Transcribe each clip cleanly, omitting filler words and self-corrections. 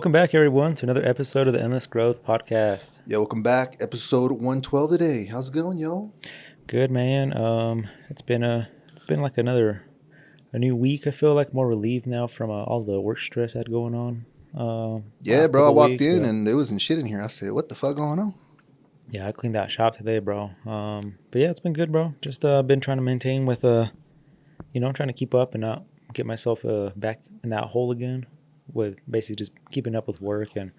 Welcome back, everyone, to another episode of the Endless Growth Podcast. Yeah, welcome back. Episode 112 today. How's it going, yo? Good, man. It's been like a new week. I feel like more relieved now from all the work stress I had going on. Yeah, bro. I walked in but, and there wasn't shit in here. I said, "What the fuck going on?" Yeah, I cleaned out shop today, bro. But yeah, it's been good, bro. Just been trying to maintain with trying to keep up and not get myself back in that hole again, with basically just keeping up with work and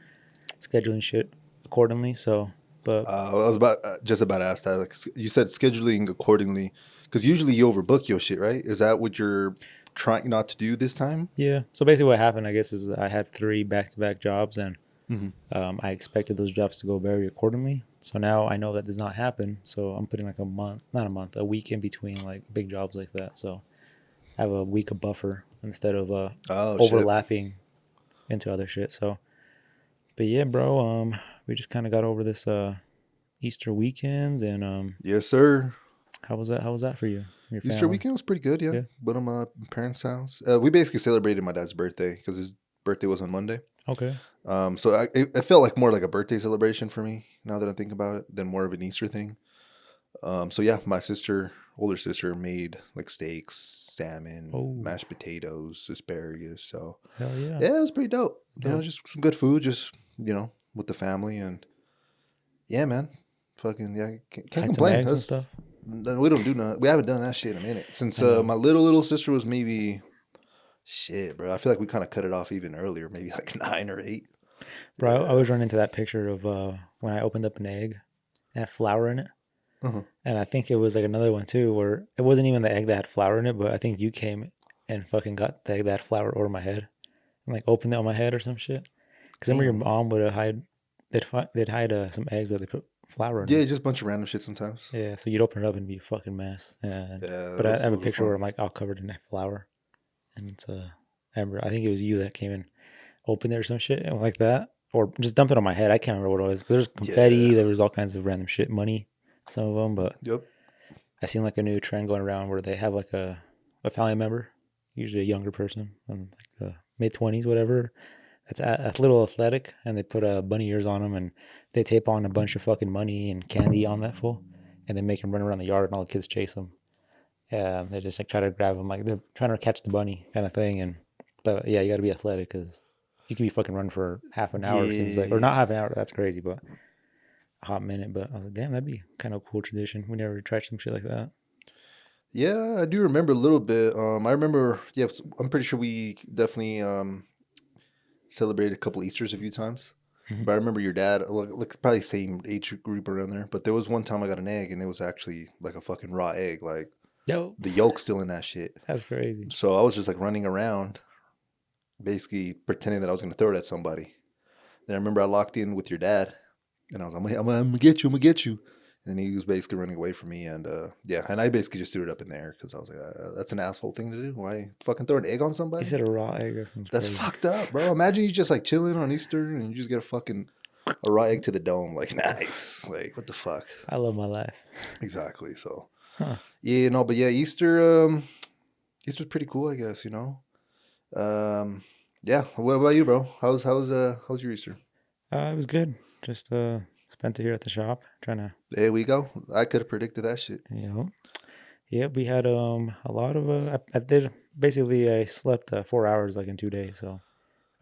scheduling shit accordingly. So, but I was just about to ask that. Like, you said scheduling accordingly, because usually you overbook your shit, right? Is that what you're trying not to do this time? yeah. So basically, what happened, I guess, is I had 3 back-to-back jobs, and Mm-hmm. I expected those jobs to go very accordingly. So now I know that does not happen. So I'm putting like a week in between like big jobs like that. So I have a week of buffer instead of Oh, shit. overlapping into other shit. So, but yeah, bro, we just kind of got over this Easter weekends, and Yes, sir. how was that for you? Your Easter family? weekend was pretty good, yeah. Yeah. Went to my parents' house. We basically celebrated my dad's birthday because his birthday was on Monday. Okay. So it felt like more like a birthday celebration for me now that I think about it than more of an Easter thing. So yeah, my older sister made like steaks, salmon, Oh. mashed potatoes, asparagus. So Hell yeah. yeah, it was pretty dope. You know, Dope. just some good food, just, with the family. And yeah, man, fucking, yeah, can't Had some complain. eggs and stuff. We don't do nothing. We haven't done that shit in a minute since I know. my little sister was maybe, shit, bro. I feel like we kind of cut it off even earlier, maybe like 9 or 8. Bro, I Yeah. always run into that picture of when I opened up an egg and had flour in it. Uh-huh. And I think it was like another one too, where it wasn't even the egg that had flour in it, but I think you came and fucking got the egg that had flour over my head and like opened it on my head or some shit. Because remember your Damn. mom would they'd hide some eggs, but they put flour in Yeah, it. just a bunch of random shit sometimes. Yeah, so you'd open it up and be a fucking mess. And, Yeah, but I have a those were picture where fun. I'm like all covered in that flour. And it's I think it was you that came and opened it or some shit like that. Or just dump it on my head. I can't remember what it was. Because there was confetti, Yeah. there was all kinds of random shit, money, some of them. But Yep. I seen like a new trend going around where they have like a family member, usually a younger person, like mid-20s, whatever, that's a little athletic, and they put bunny ears on them, and they tape on a bunch of fucking money and candy on that fool, and they make him run around the yard, and all the kids chase him. Yeah, they just like try to grab him, like they're trying to catch the bunny kind of thing. But yeah, you got to be athletic because you could be fucking running for half an hour. It seems like, or not half an hour. That's crazy, but a hot minute. But I was like, damn, that'd be kind of a cool tradition. We never tried some shit like that. Yeah, I do remember a little bit. I remember, yeah, I'm pretty sure we definitely celebrated a couple Easters a few times. Mhm. But I remember your dad, like probably same age group around there. But there was one time I got an egg and it was actually like a fucking raw egg, like Yo, the yolk still in that shit. that's crazy. So I was just like running around, basically pretending that I was going to throw it at somebody. Then I remember I locked in with your dad and I was like, I'm gonna get you, I'm gonna get you. And he was basically running away from me. And yeah, and I basically just threw it up in the air because I was like, that's an asshole thing to do. Why fucking throw an egg on You somebody? said a raw egg. That sounds That's crazy. fucked up, bro. Imagine you just like chilling on Easter and you just get a raw egg to the dome. Like, nice. Like, what the fuck? I love my life. Exactly. So, Huh. yeah, no, but yeah, Easter's pretty cool, I guess, Yeah. What about you, bro? How's your Easter? It was good. Just spent it here at the shop trying to, There we go. I could have predicted that shit. Yeah, we had a lot of I did basically I slept 4 hours like in 2 days. So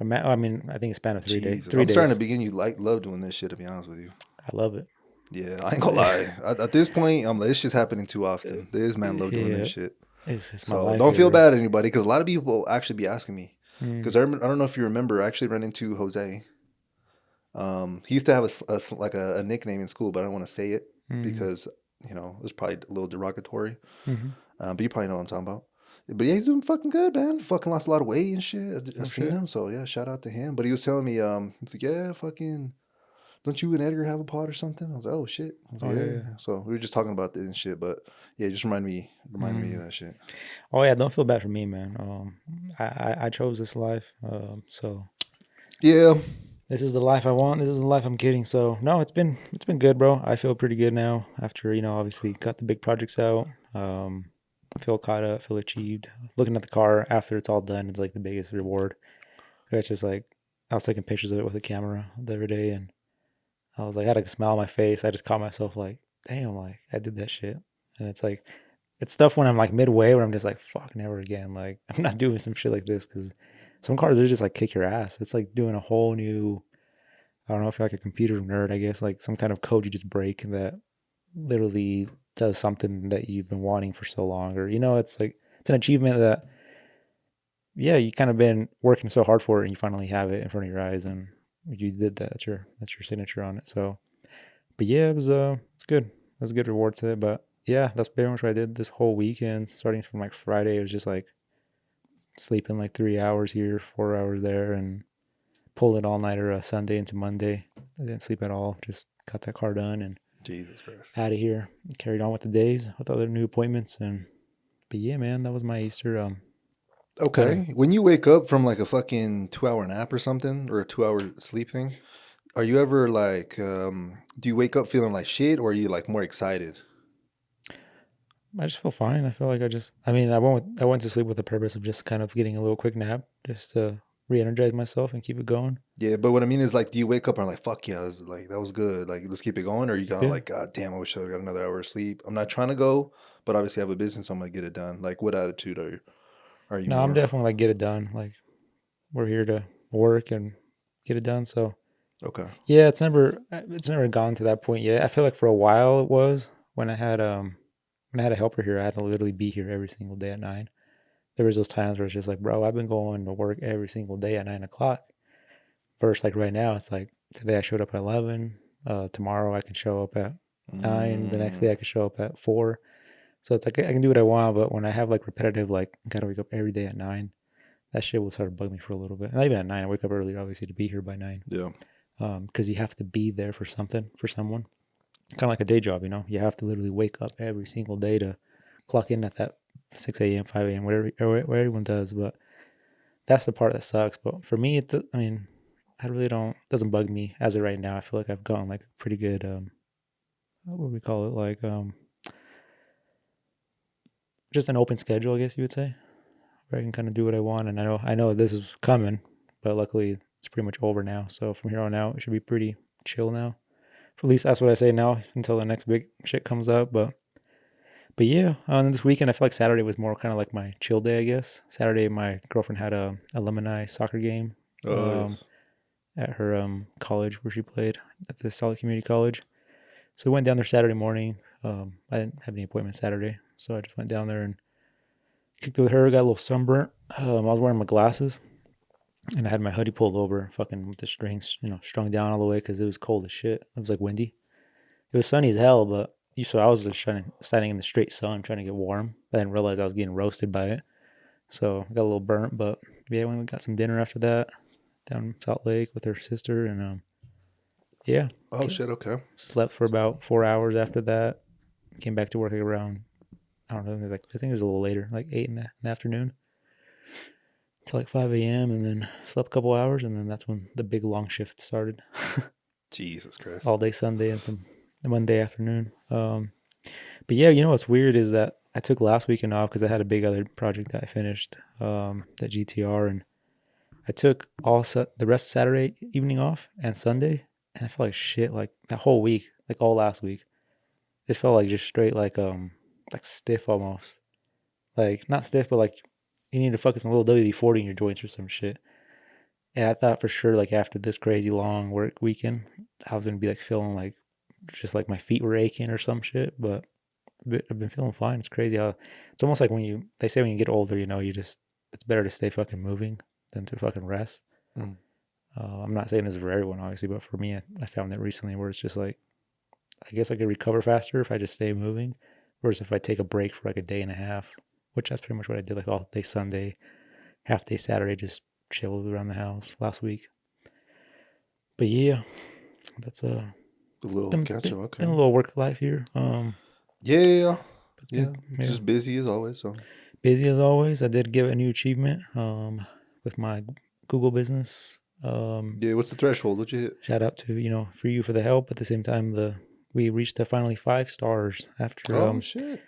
I mean I think a span of 3 days. Jesus, 3 I'm starting to days. begin love doing this shit, to be honest with you. I love it. Yeah, I ain't gonna lie. At this point, I'm like, this shit's happening too often. This man love doing Yeah. this shit. It's my So life. don't here, feel bro. bad, anybody, because a lot of people will actually be asking me. Mm. Because I don't know if you remember, I actually ran into Jose. He used to have a nickname in school, but I don't want to say it because it was probably a little derogatory. Mm-hmm. But you probably know what I'm talking about. But yeah, he's doing fucking good, man. Fucking lost a lot of weight and shit. I seen him, so yeah, shout out to him. But he was telling me, he's like, yeah, fucking, don't you and Edgar have a pod or something? I was like, oh shit. I was like, yeah. So we were just talking about this and shit, but yeah, just reminded me of that shit. Oh yeah, don't feel bad for me, man. I chose this life. So Yeah. this is the life I want. This is the life I'm getting. So no, it's been good, bro. I feel pretty good now after obviously got the big projects out. Feel caught up, feel achieved. Looking at the car after it's all done, it's like the biggest reward. It's just like I was taking pictures of it with a camera the other day, and I was like, I had a smile on my face. I just caught myself like, damn, like I did that shit. And it's like, it's stuff when I'm like midway where I'm just like, fuck, never again. Like I'm not doing some shit like this because some cars are just like kick your ass. It's like doing a whole new, I don't know if you're like a computer nerd, I guess, like some kind of code you just break that literally does something that you've been wanting for so long. Or, it's like, it's an achievement that, yeah, you kind of been working so hard for it and you finally have it in front of your eyes and you did that. That's your signature on it. So, but yeah, it's good. It was a good reward to it. But yeah, that's pretty much what I did this whole weekend. Starting from like Friday, it was just like sleeping like 3 hours here, 4 hours there, and pulling all nighter Sunday into Monday. I didn't sleep at all. Just got that car done and Jesus Christ. out of here. Carried on with the days with other new appointments. And but yeah, man, that was my Easter. Kind of. Okay. When you wake up from like a fucking 2 hour nap or something or a 2 hour sleep thing, are you ever like, do you wake up feeling like shit or are you like more excited? I just feel fine. I feel like I went to sleep with the purpose of just kind of getting a little quick nap, just to re-energize myself and keep it going. Yeah, but what I mean is like, do you wake up and like, fuck yeah, like that was good. Like, let's keep it going. Or are you kind of Yeah. like, God damn, I wish I got another hour of sleep. I'm not trying to go, but obviously I have a business, so I'm gonna get it done. Like, what attitude are you No, I'm more? definitely like get it done. Like we're here to work and get it done. So Okay. yeah, it's never gone to that point yet. I feel like for a while it was when I had a helper here, I had to literally be here every single day at 9. There was those times where it's just like, bro, I've been going to work every single day at 9 o'clock. First, like right now, it's like today I showed up at 11. Tomorrow I can show up at 9. The next Mm, day I can show up at 4. So it's like I can do what I want, but when I have like repetitive, like gotta wake up every day at 9, that shit will start to bug me for a little bit. Not even at 9. I wake up earlier, obviously, to be here by 9. yeah. Because you have to be there for something, for someone. Kind of like a day job, You have to literally wake up every single day to clock in at that 6 a.m., 5 a.m., where everyone does. But that's the part that sucks. But for me, I really don't, doesn't bug me as of right now. I feel like I've gotten like a pretty good, what would we call it? Like, just an open schedule, I guess you would say, where I can kind of do what I want. And I know this is coming, but luckily it's pretty much over now. So from here on out, it should be pretty chill now. For at least that's what I say now until the next big shit comes up. But yeah, on this weekend, I feel like Saturday was more kind of like my chill day, I guess. Saturday, my girlfriend had a alumni soccer game Oh, um, yes. at her college where she played at the Solid Community College. So we went down there Saturday morning. I didn't have any appointments Saturday, so I just went down there and kicked it with her. Got a little sunburnt. I was wearing my glasses and I had my hoodie pulled over, fucking with the strings, strung down all the way because it was cold as shit. It was like windy. It was sunny as hell, but so I was just standing in the straight sun trying to get warm. I didn't realize I was getting roasted by it, so I got a little burnt. But yeah, we got some dinner after that down in Salt Lake with her sister, and yeah, Oh shit. Okay. slept for about 4 hours after that. Came back to work like around, I don't know, like I think it was a little later, like 8 in the afternoon till like 5 a.m. and then slept a couple hours, and then that's when the big long shift started. Jesus Christ. All day Sunday and some Monday afternoon. But yeah, what's weird is that I took last weekend off because I had a big other project that I finished, that GTR, and I took the rest of Saturday evening off and Sunday, and I felt like shit like that whole week, like all last week. It felt like just straight like stiff almost, like not stiff, but like you need to focus on a little WD-40 in your joints or some shit. And I thought for sure like after this crazy long work weekend, I was gonna be like feeling like just like my feet were aching or some shit, but I've been feeling fine. It's crazy how it's almost like they say when you get older, it's better to stay fucking moving than to fucking rest. Mm. I'm not saying this is for everyone, obviously, but for me, I found that recently where it's just like, I guess I could recover faster if I just stay moving, whereas if I take a break for like a day and a half, which that's pretty much what I did, like all day Sunday, half day Saturday, just chilled around the house last week. But yeah, that's A little been, catch been, up. been a Okay. little work life here. Yeah, yeah, yeah. It's been, Yeah. yeah, Just busy as always. So busy as always. I did give a new achievement with my Google business. yeah. What's the threshold? What you hit? Shout out to for you for the help. At the same time, we reached finally 5 stars after Oh shit.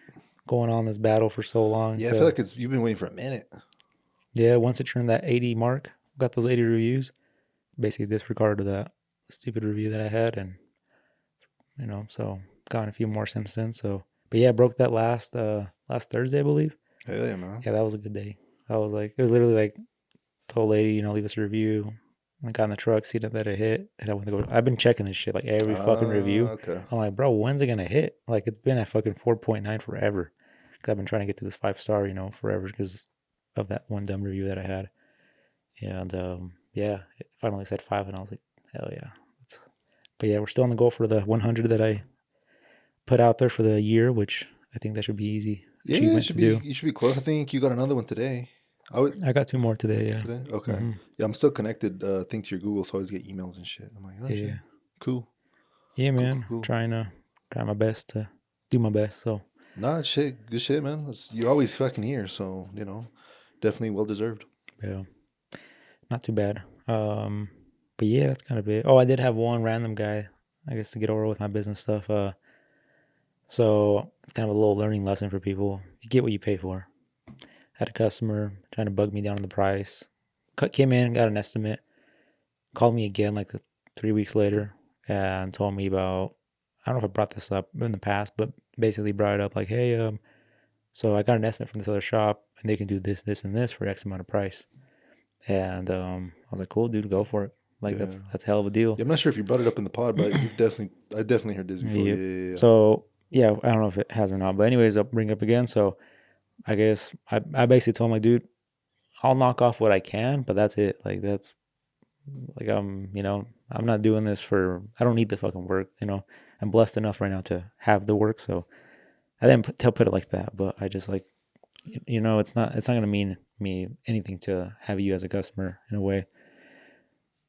going on this battle for so long. Yeah, I feel like you've been waiting for a minute. Yeah, once it turned that 80 mark, got those 80 reviews. basically disregarded that stupid review that I had, and so gotten a few more since then. So, but yeah, I broke that last Thursday, I believe. Hell yeah, man. Yeah, that was a good day. I was like, it was literally like, told lady, leave us a review. I got in the truck, seen that it hit, and I went to go. I've been checking this shit like every fucking review. Okay. I'm like, bro, when's it gonna hit? Like, it's been at fucking 4.9 forever. Cause I've been trying to get to this 5 star, forever because of that one dumb review that I had. And yeah, it finally said 5, and I was like, hell yeah. But yeah, we're still on the goal for the 100 that I put out there for the year, which I think that should be easy Yeah, it achievement should to be. do. You should be close. I think you got another one today. I would I got 2 more today. Yeah. today. Okay. Hmm. Yeah, I'm still connected. Think to your Google, so I always get emails and shit. I'm like, oh shit, Yeah. cool, Yeah, cool, man. cool, cool. Trying to try my best to do my best. So Nah, shit, good shit, man. You're always fucking here, so definitely well deserved. yeah, not too bad. But yeah, that's kind of it. Oh, I did have one random guy, I guess, to get over with my business stuff. So it's kind of a little learning lesson for people. You get what you pay for. Had a customer trying to bug me down on the price. Came in, got an estimate, called me again like 3 weeks later, and told me about. I don't know if I brought this up in the past, but basically brought it up like, hey, so I got an estimate from this other shop, and they can do this, this, and this for X amount of price. And I was like, cool, dude, go for it. Like Yeah. that's a hell of a deal. Yeah, I'm not sure if you brought it up in the pod, but I definitely heard this before. Yep. Yeah. So yeah, I don't know if it has or not, but anyways, I'll bring it up again. So I guess I basically told him like, dude, I'll knock off what I can, but that's it. Like that's like I'm not doing this for. I don't need the fucking work. I'm blessed enough right now to have the work. So I didn't put it like that, but I just like, it's not gonna mean me anything to have you as a customer in a way.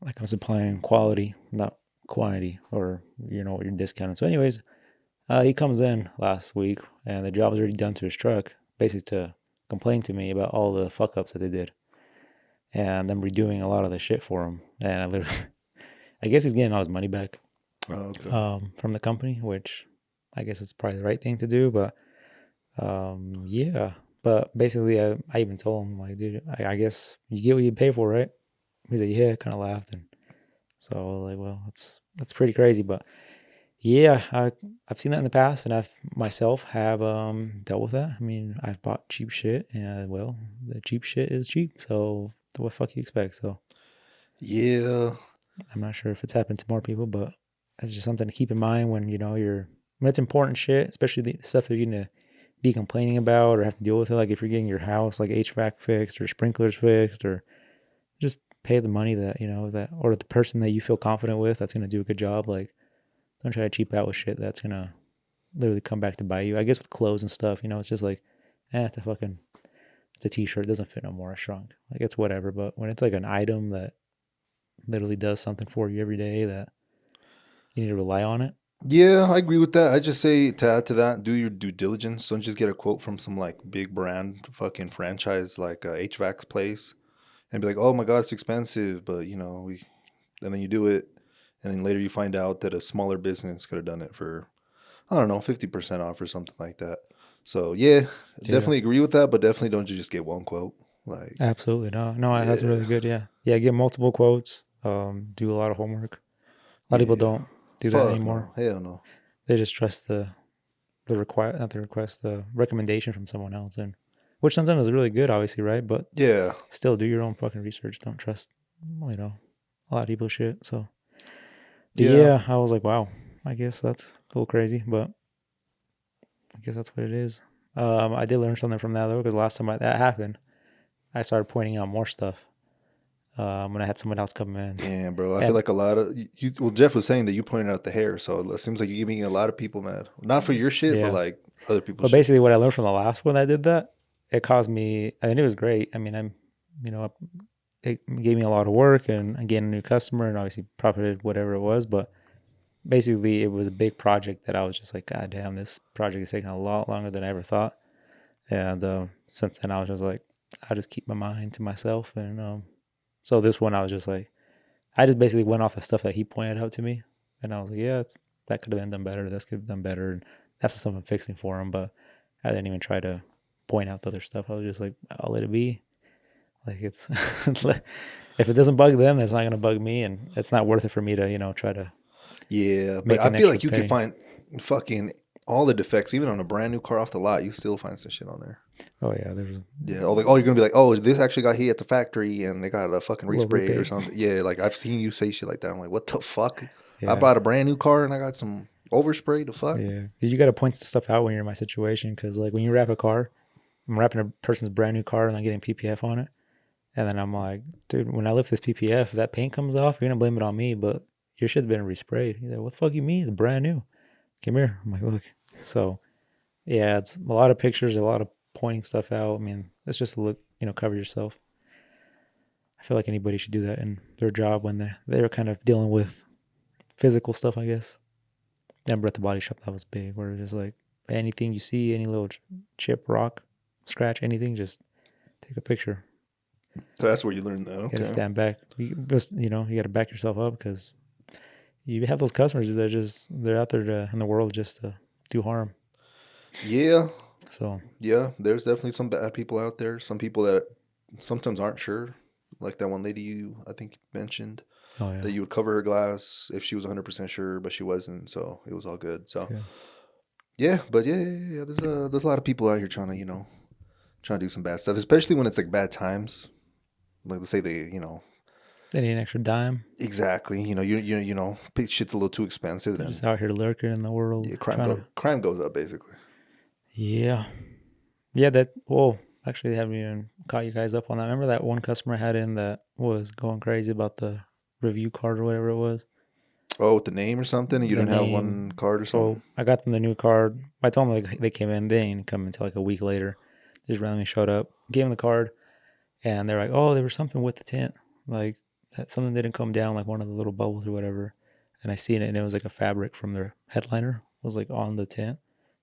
Like I'm supplying quality, not quantity, or what you're discounting. So, anyways, he comes in last week, and the job was already done to his truck, basically to complain to me about all the fuck ups that they did, and I'm redoing a lot of the shit for him. And I literally, I guess he's getting all his money back Oh, okay. from the company, which I guess it's probably the right thing to do. But yeah, but basically, I even told him like, dude, I guess you get what you pay for, right? He's like, yeah, kind of laughed, and so I was like, well, that's pretty crazy, but yeah, I've seen that in the past, and I've myself have dealt with that. I mean, I've bought cheap shit, and well, the cheap shit is cheap. So what the fuck you expect? So Yeah. I'm not sure if it's happened to more people, but that's just something to keep in mind when when it's important shit, especially the stuff that you're gonna be complaining about or have to deal with it. Like if you're getting your house like HVAC fixed or sprinklers fixed, or just pay the money that that, or the person that you feel confident with that's gonna do a good job. Like don't try to cheap out with shit that's gonna literally come back to bite you. I guess with clothes and stuff, it's just like, it's a t-shirt, it doesn't fit no more, I shrunk. Like it's whatever. But when it's like an item that literally does something for you every day that you need to rely on it. Yeah, I agree with that. I just say to add to that, do your due diligence. Don't just get a quote from some like big brand fucking franchise like a HVAC place and be like, "Oh my god, it's expensive," but and then you do it, and then later you find out that a smaller business could have done it for, I don't know, 50% off or something like that. So yeah, Yeah, definitely agree with that, but definitely don't just get one quote. Like, absolutely. No, that's yeah, really good. Yeah, get multiple quotes. Do a lot of homework. A lot of people yeah, don't do that fuck anymore. no, hell no. They just trust the recommendation from someone else, and which sometimes is really good, obviously, right? But Yeah, still, do your own fucking research. Don't trust, a lot of people's shit. So, but yeah, yeah, I was like, wow, I guess that's a little crazy, but I guess that's what it is. I did learn something from that though, because last time that happened, I started pointing out more stuff. When I had someone else come in, damn, bro. I feel and like a lot of you. Well, Jeff was saying that you pointed out the hair, so it seems like you're giving a lot of people mad. Not for your shit, but yeah, like other people's but shit. basically, what I learned from the last one that did that, it caused me. I mean, it was great. I mean, it gave me a lot of work and again a new customer and obviously profited whatever it was. But basically, it was a big project that I was just like, God damn, this project is taking a lot longer than I ever thought. And since then, I was just like, I just keep my mind to myself. And so this one, I was just like, I just basically went off the stuff that he pointed out to me, and I was like, yeah, that could have been done better. This could have been done better, and that's the stuff I'm fixing for him. But I didn't even try to point out the other stuff. I was just like, I'll let it be. Like it's if it doesn't bug them, it's not gonna bug me, and it's not worth it for me to try to Yeah, but make I an feel extra like you could pay. find fucking all the defects, even on a brand new car off the lot. You still find some shit on there. Oh yeah, there's a Yeah, or like, oh, you're gonna be like, oh, this actually got hit at the factory and they got a fucking little resprayed or repaint. something. Yeah, like I've seen you say shit like that. I'm like, what the fuck? I Yeah, bought a brand new car and I got some overspray. The fuck? yeah. You got to point stuff out when you're in my situation, because like when you wrap a car, I'm wrapping a person's brand new car and I'm getting PPF on it, and then I'm like, dude, when I lift this PPF, if that paint comes off, you're gonna blame it on me, but your shit's been resprayed. He's like, what the fuck you mean? It's brand new. Come here. I'm like, look. So yeah, it's a lot of pictures, a lot of pointing stuff out. I mean, it's just to look, cover yourself. I feel like anybody should do that in their job when they're kind of dealing with physical stuff, I guess. I remember at the body shop that was big, where it's just like anything you see, any little chip, rock, scratch, anything, just take a picture. So that's where you learned that. You got to Okay. stand back. You got to back yourself up, because you have those customers that they're out there in the world just to do harm. Yeah, So, yeah. There's definitely some bad people out there. Some people that sometimes aren't sure. Like that one lady you, I think, mentioned oh yeah, that you would cover her glass if she was 100% sure, but she wasn't. So it was all good. So yeah. yeah, but yeah. There's a lot of people out here trying to trying to do some bad stuff, especially when it's like bad times. Like let's say they They need an extra dime. exactly shit's a little too expensive. They're just Then out here lurking in the world, yeah, trying to. crime goes up basically. Yeah, yeah. That. Whoa. Actually, they haven't even caught you guys up on that. Remember that one customer I had in that was going crazy about the review card or whatever it was. Oh, with the name or something, and you The don't have one name. card or something. So I got them the new card. I told them like they came in. They didn't come until like a week later. They just randomly showed up, gave them the card, and they're like, "Oh, there was something with the tint, like that something didn't come down, like one of the little bubbles or whatever." And I seen it, and it was like a fabric from their headliner was like on the tint.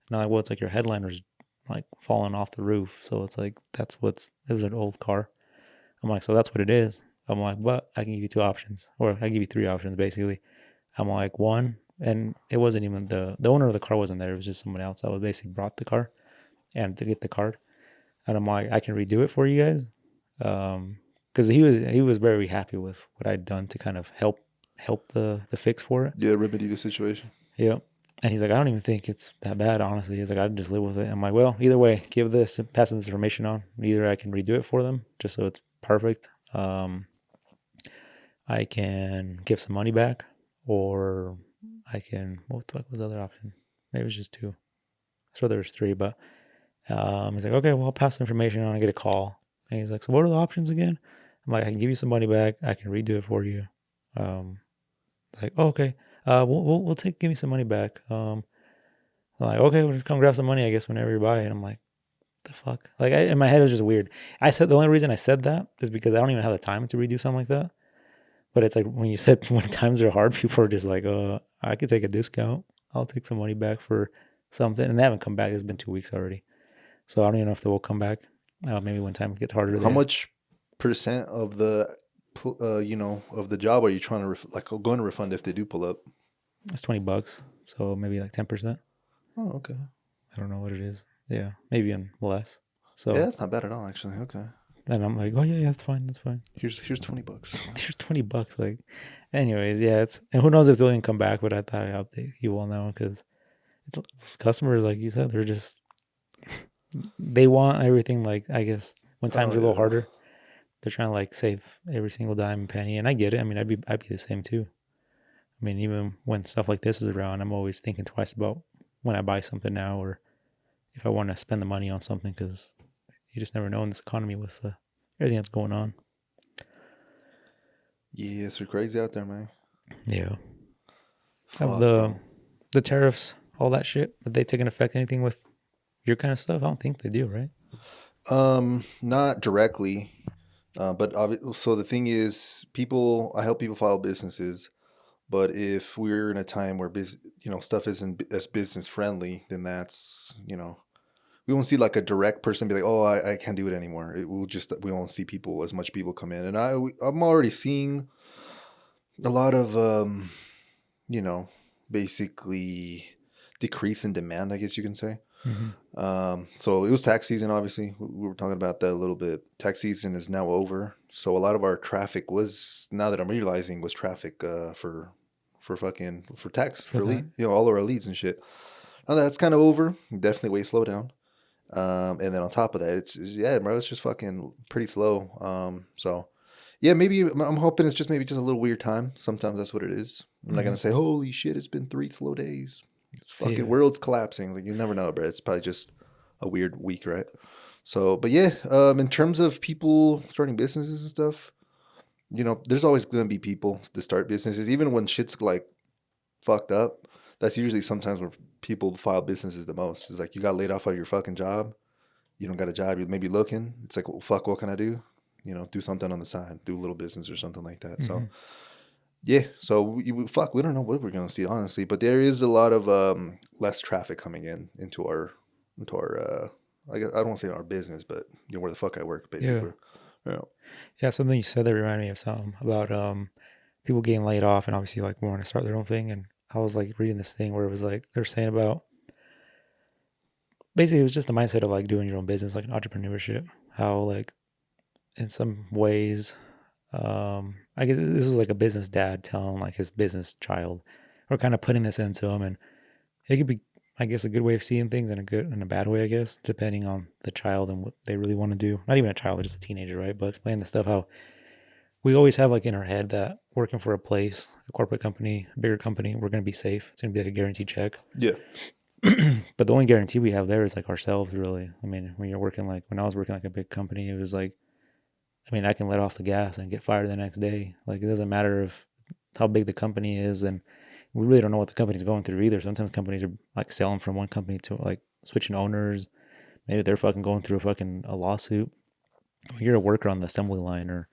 And I'm like, "Well, it's like your headliner's like falling off the roof, so it's like that's what's." It was an old car. I'm like, "So that's what it is." I'm like, "But I can give you two options, or I give you three options basically." I'm like, one, and it wasn't even the owner of the car wasn't there. It was just someone else that was basically brought the car and to get the card. And I'm like, I can redo it for you guys, because he was very happy with what I'd done to kind of help the fix for it. Yeah, remedy the situation. Yeah. And he's like, I don't even think it's that bad, honestly. He's like, I'd just live with it. I'm like, well, either way, pass this information on. Either I can redo it for them just so it's perfect. I can give some money back, or I can, what the fuck was the other option? Maybe it was just two. I swear there was three, but he's like, okay, well, I'll pass the information on. I get a call. And he's like, so what are the options again? I'm like, I can give you some money back. I can redo it for you. Um, like, oh, okay. We'll give me some money back. I'm like, okay, we'll just come grab some money, I guess, whenever you buy it. I'm like, the fuck? Like, in my head, it was just weird. I said, the only reason I said that is because I don't even have the time to redo something like that. But it's like when you said when times are hard, people are just like, I could take a discount. I'll take some money back for something. And they haven't come back. It's been 2 weeks already. So I don't even know if they will come back. Maybe when time gets harder, How much percent of the of the job are you trying to going to refund if they do pull up? it's $20. So maybe like 10%. Oh, okay. I don't know what it is. Yeah, maybe even less. Yeah, So, that's not bad at all, actually. Okay. and I'm like, oh yeah, that's fine. That's fine. Here's $20. There's $20. Like, anyways, yeah, and who knows if they'll even come back, but I thought I'd update you all now, because those customers, like you said, they want everything. Like, I guess when times Oh are a little yeah. harder, they're trying to like save every single dime and penny. And I get it. I mean, I'd be the same too. I mean, even when stuff like this is around, I'm always thinking twice about when I buy something now, or if I want to spend the money on something, because you just never know in this economy with everything that's going on. Yeah, it's crazy out there, man. Yeah. Have Fuck, bro. the tariffs, all that shit, did they take an effect anything with your kind of stuff? I don't think they do, right? Not directly, but so the thing is, I help people file businesses, but if we're in a time where stuff isn't as business friendly, then that's we won't see like a direct person be like, oh, I can't do it anymore. We won't see as much people come in, and I'm already seeing a lot of you know basically decrease in demand, I guess you can say. So it was tax season, obviously. We were talking about that a little bit. Tax season is now over. So a lot of our traffic was, now that I'm realizing, was traffic for tax, For for that. lead, all of our leads and shit. Now that's kind of over. Definitely way slow down. And then on top of that, yeah, bro, it's just fucking pretty slow. So yeah, maybe I'm hoping it's just maybe just a little weird time. Sometimes that's what it is. I'm not gonna say, holy shit, it's been 3 slow days. It's fucking Yeah. world's collapsing. Like, you never know, bro. It's probably just a weird week, right? So, but yeah, in terms of people starting businesses and stuff, there's always gonna be people to start businesses, even when shit's like fucked up. That's usually sometimes when people file businesses the most. It's like, you got laid off of your fucking job. You don't got a job. You're maybe looking. It's like, well, fuck, what can I do? Do something on the side, do a little business or something like that. So yeah, so we don't know what we're gonna see, honestly, but there is a lot of less traffic coming into our I guess I don't want to say our business, but where the fuck I work, Yeah. basically. Yeah. Yeah. Something you said that reminded me of something about people getting laid off and obviously like wanting to start their own thing. And I was like reading this thing where it was like they're saying about basically it was just the mindset of like doing your own business, like an entrepreneurship. How like in some ways, I guess this was like a business dad telling like his business child, or kind of putting this into him, and it could be, I guess, a good way of seeing things and a good and a bad way, I guess, depending on the child and what they really want to do. Not even a child, just a teenager, right? But explain the stuff how we always have like in our head that working for a place, a corporate company, a bigger company, we're going to be safe. It's going to be like a guaranteed check. Yeah. But the only guarantee we have there is like ourselves, really. I mean, when you're working like when I was working like a big company, it was like, I mean, I can let off the gas and get fired the next day. Like it doesn't matter if how big the company is, and we really don't know what the company's going through either. Sometimes companies are like selling from one company to like switching owners. Maybe they're fucking going through a lawsuit. When you're a worker on the assembly line, or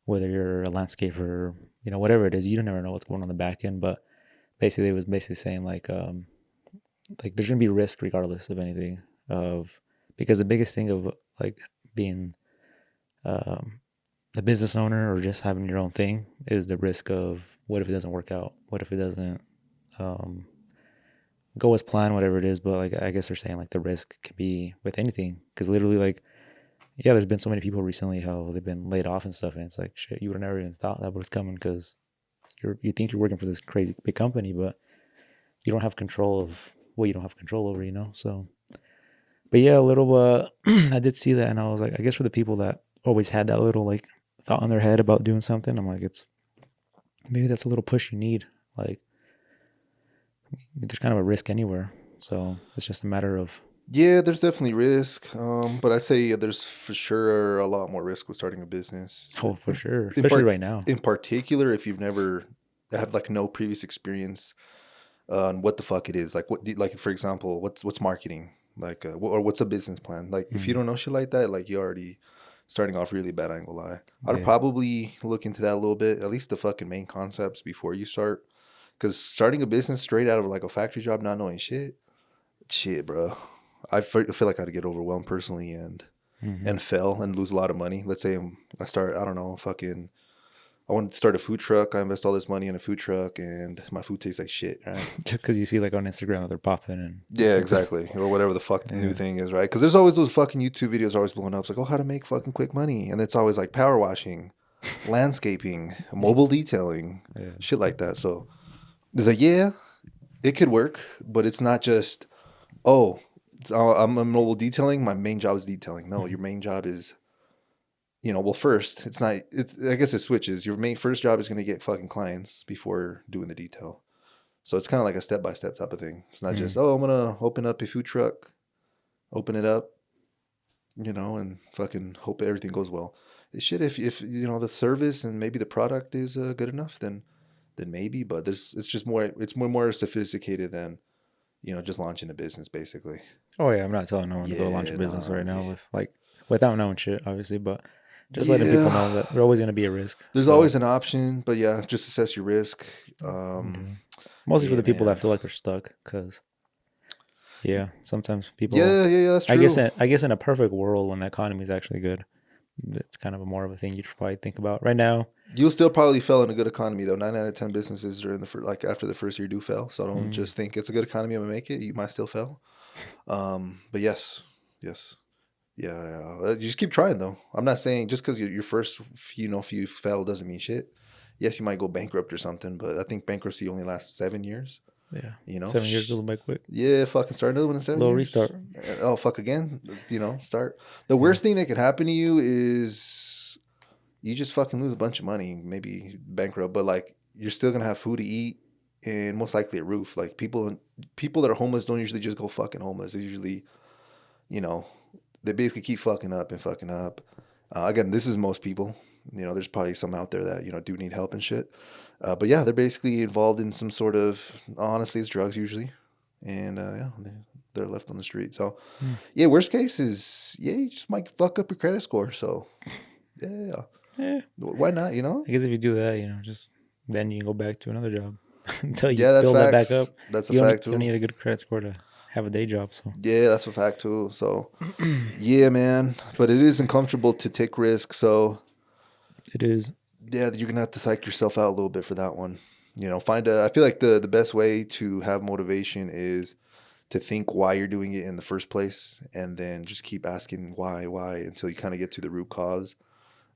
whether you're a landscaper, or, whatever it is, you don't never know what's going on the back end. But basically, it was basically saying like there's gonna be risk regardless of anything, of because the biggest thing of like being um, a business owner or just having your own thing is the risk of what if it doesn't work out? What if it doesn't um, go as planned, whatever it is? But like, I guess they're saying like the risk can be with anything, because literally, like, yeah, there's been so many people recently how they've been laid off and stuff, and it's like shit, you would have never even thought that was coming, because you think you're working for this crazy big company, but you don't have control of what you don't have control over, So, but yeah, a little. I did see that, and I was like, I guess for the people that always had that little like thought in their head about doing something, I'm like, it's maybe that's a little push you need. Like, there's kind of a risk anywhere, so it's just a matter of Yeah, there's definitely risk. But I say there's for sure a lot more risk with starting a business. oh, for sure, In especially part, right now. in particular, if you've never have like no previous experience on what the fuck it is, like like for example, what's marketing, like, or what's a business plan? Like, if you don't know shit like that, like, you're already starting off really bad. I ain't gonna lie. I'd Yeah, probably look into that a little bit, at least the fucking main concepts before you start, because starting a business straight out of like a factory job, not knowing shit, bro. I feel like I'd get overwhelmed personally and fail and lose a lot of money. Let's say I start, I don't know, I want to start a food truck. I invest all this money in a food truck and my food tastes like shit, right? just because you see like on Instagram that they're popping and Yeah, exactly. Or whatever the fuck the new yeah, thing is, right? Because there's always those fucking YouTube videos always blowing up. It's like, oh, how to make fucking quick money. And it's always like power washing, landscaping, mobile detailing, yeah, shit like that. So it's like, yeah, it could work, but it's not just, oh, I'm a mobile detailing. My main job is detailing. No, your main job is, well, first, it's not, I guess it switches. Your main first job is going to get fucking clients before doing the detail. So it's kind of like a step by step type of thing. It's not just, oh, I'm going to open up a food truck, open it up, and fucking hope everything goes well. It should, if the service and maybe the product is good enough, then maybe, but it's just more sophisticated than, just launching a business basically. oh yeah, I'm not telling no one to go launch a Yeah, business nah, right now yeah. with like without knowing shit, obviously, but just letting people Yeah. know that there's always going to be a risk. There's So always an option, but yeah, just assess your risk. yeah. Mostly for Yeah, the people that man. feel like they're stuck, because yeah, sometimes people. Yeah, that's I guess true. in a perfect world, when the economy is actually good, that's kind of a more of a thing you should probably think about right now. You'll still probably fail in a good economy though. 9 out of 10 businesses during like after the first year do fail. So don't Mm, just think it's a good economy, I'm gonna make it. You might still fail. But yes, yes. Yeah, yeah. You just keep trying though. I'm not saying just because your first, few fail doesn't mean shit. Yes, you might go bankrupt or something, but I think bankruptcy only lasts 7 years. Yeah. You know, 7 years goes by quick. yeah, fucking start another one in seven Little years. restart. Oh, fuck again. Start. The Yeah. worst thing that could happen to you is you just fucking lose a bunch of money, maybe bankrupt, but like you're still gonna have food to eat and most likely a roof. Like people that are homeless don't usually just go fucking homeless. They usually, you know, they basically keep fucking up and fucking up. Again, this is most people. There's probably some out there that do need help and shit. But yeah, they're basically involved in some sort of, honestly, it's drugs usually, and yeah, they're left on the street. So Hmm. yeah, worst case is yeah, you just might fuck up your credit score. So yeah, Yeah. why not? I guess if you do that, just then you can go back to another job until you Yeah, that's build that back facts. up. That's a You don't need, fact you don't too. need a good credit score to have a day job. So Yeah, that's a fact too. So yeah, man, but it is uncomfortable to take risks. So it is. yeah, you're gonna have to psych yourself out a little bit for that one. I feel like the best way to have motivation is to think why you're doing it in the first place, and then just keep asking why until you kind of get to the root cause.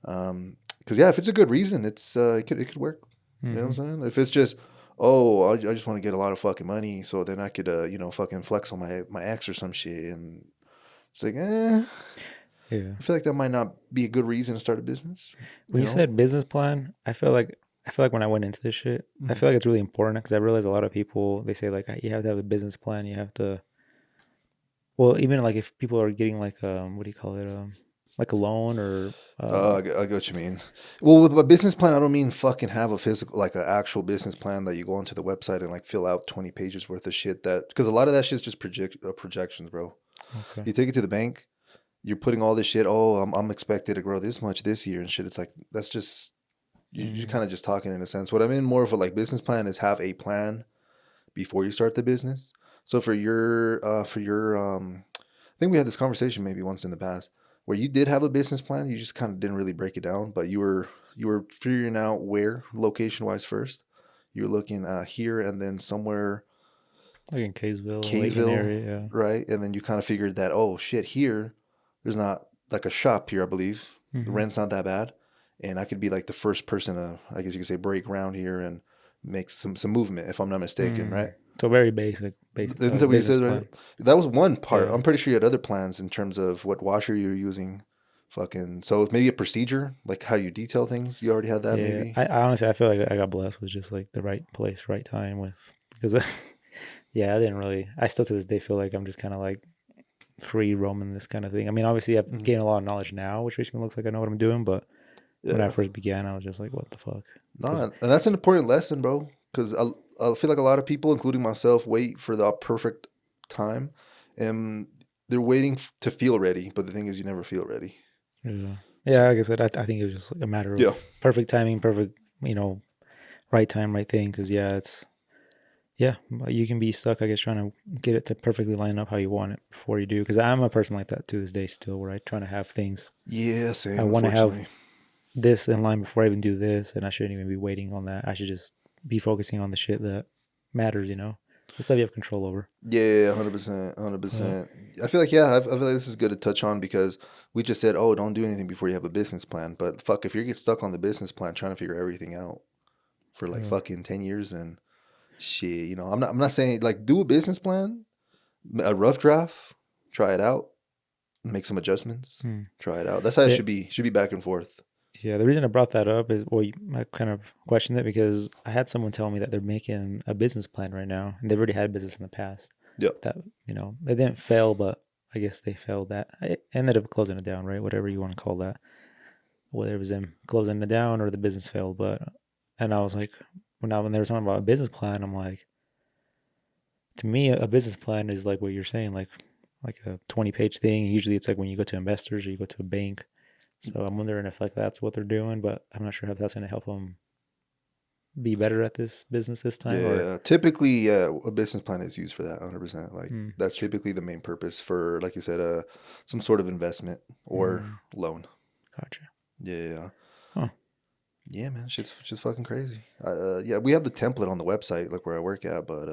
Because yeah, if it's a good reason, it could work. You know Mm-hmm. what I'm saying? If it's just, oh, I just want to get a lot of fucking money, so then I could fucking flex on my ex or some shit, and it's like, Yeah. I feel like that might not be a good reason to start a business. When You you know? said business plan, I feel like when I went into this shit, I Mhm. feel like it's really important because I realize a lot of people they say like you have to have a business plan. You have to. Well, even like if people are getting like what do you call it like a loan or I get what you mean. Well, with a business plan, I don't mean fucking have a physical, like an actual business plan that you go onto the website and like fill out 20 pages worth of shit because a lot of that shit's just projections, bro. okay. You take it to the bank, you're putting all this shit. Oh, I'm expected to grow this much this year and shit. It's like, that's just, you're Mm, kind of just talking in a sense. What I mean more of a like business plan is have a plan before you start the business. So I think we had this conversation maybe once in the past where you did have a business plan. You just kind of didn't really break it down, but you were figuring out where location wise first. You were looking here and then somewhere like in Kaysville, Layton Kaysville, area. right? And then you kind of figured that, oh shit, here there's not like a shop here, I believe. Yeah. The Mm-hmm. rent's not that bad, and I could be like the first person to, I guess you could say, break ground here and make some movement, if I'm not mistaken, right? So very basic Isn't that what you business said, right? plan. That was one part. Yeah. I'm pretty sure you had other plans in terms of what washer you're using. Fucking, so maybe a procedure, like how you detail things. You already had that, Yeah. maybe. I honestly I feel like I got blessed with just like the right place, right time with because yeah, I didn't really. I still to this day feel like I'm just kind of like free roaming this kind of thing. I mean, obviously I've Mhm. gained a lot of knowledge now, which makes me look like I know what I'm doing. But when I Yeah. first began, I was just like, what the fuck? No, Because and that's an important lesson, bro. Because I feel like a lot of people, including myself, wait for the perfect time, and they're waiting to feel ready. But the thing is, you never feel ready. yeah, So yeah, like I said, I think it was just like a matter of yeah, perfect timing, perfect, right time, right thing. Because yeah, yeah, you can be stuck, I guess, trying to get it to perfectly line up how you want it before you do. Because I'm a person like that to this day still, where I try to have things. yeah, I same. want to have Unfortunately, this in line before I even do this, and I shouldn't even be waiting on that. I should just be focusing on the shit that matters, the stuff you have control over. yeah, 100%, hundred Yeah. percent. I feel like yeah, I feel like this is good to touch on because we just said, oh, don't do anything before you have a business plan. But fuck, if you get stuck on the business plan trying to figure everything out for like Yeah. fucking 10 years and shit, I'm not saying like do a business plan, a rough draft, try it out, make some adjustments, Hmm. try it out. That's how it Yeah. should be back and forth. Yeah. The reason I brought that up is, well, I kind of questioned it because I had someone tell me that they're making a business plan right now, and they've already had business in the past. Yep. That they didn't fail, but I guess they failed that. I ended up closing it down, right? Whatever you want to call that, whether it was them closing it down or the business failed. But and I was like, when they were talking about a business plan, I'm like, to me, a business plan is like what you're saying, like a 20-page thing. Usually, it's like when you go to investors or you go to a bank. So I'm wondering if like that's what they're doing, but I'm not sure if that's going to help them be better at this business this time or. Yeah. Typically, yeah, a business plan is used for that 100%. Like that's That's typically the main purpose for, like you said, some sort of investment or mm, loan. gotcha. Yeah. Huh. Yeah, man, shit's fucking crazy. Yeah, we have the template on the website, like where I work at, but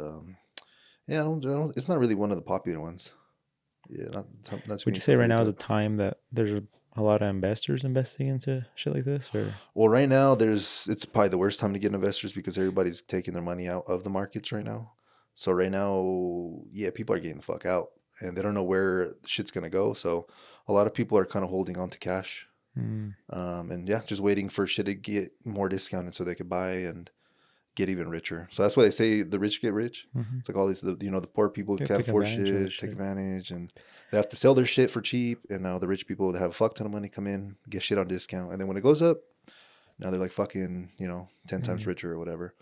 Yeah, I don't. It's not really one of the popular ones. Yeah, not too Would many you say people right get now is a that. time that there's a lot of investors investing into shit like this, or? Well, right now it's probably the worst time to get investors because everybody's taking their money out of the markets right now. So right now, yeah, people are getting the fuck out and they don't know where shit's gonna go. So a lot of people are kind of holding on to cash. Mm, And yeah, just waiting for shit to get more discounted so they could buy and get even richer. So that's why they say the rich get rich. mm-hmm. It's like all these, the poor people Yeah, can't take afford advantage of this shit, take shit. advantage, and they have to sell their shit for cheap. And now the rich people that have a fuck ton of money come in, get shit on discount, and then when it goes up, now they're like fucking, 10 times Mm, richer or whatever.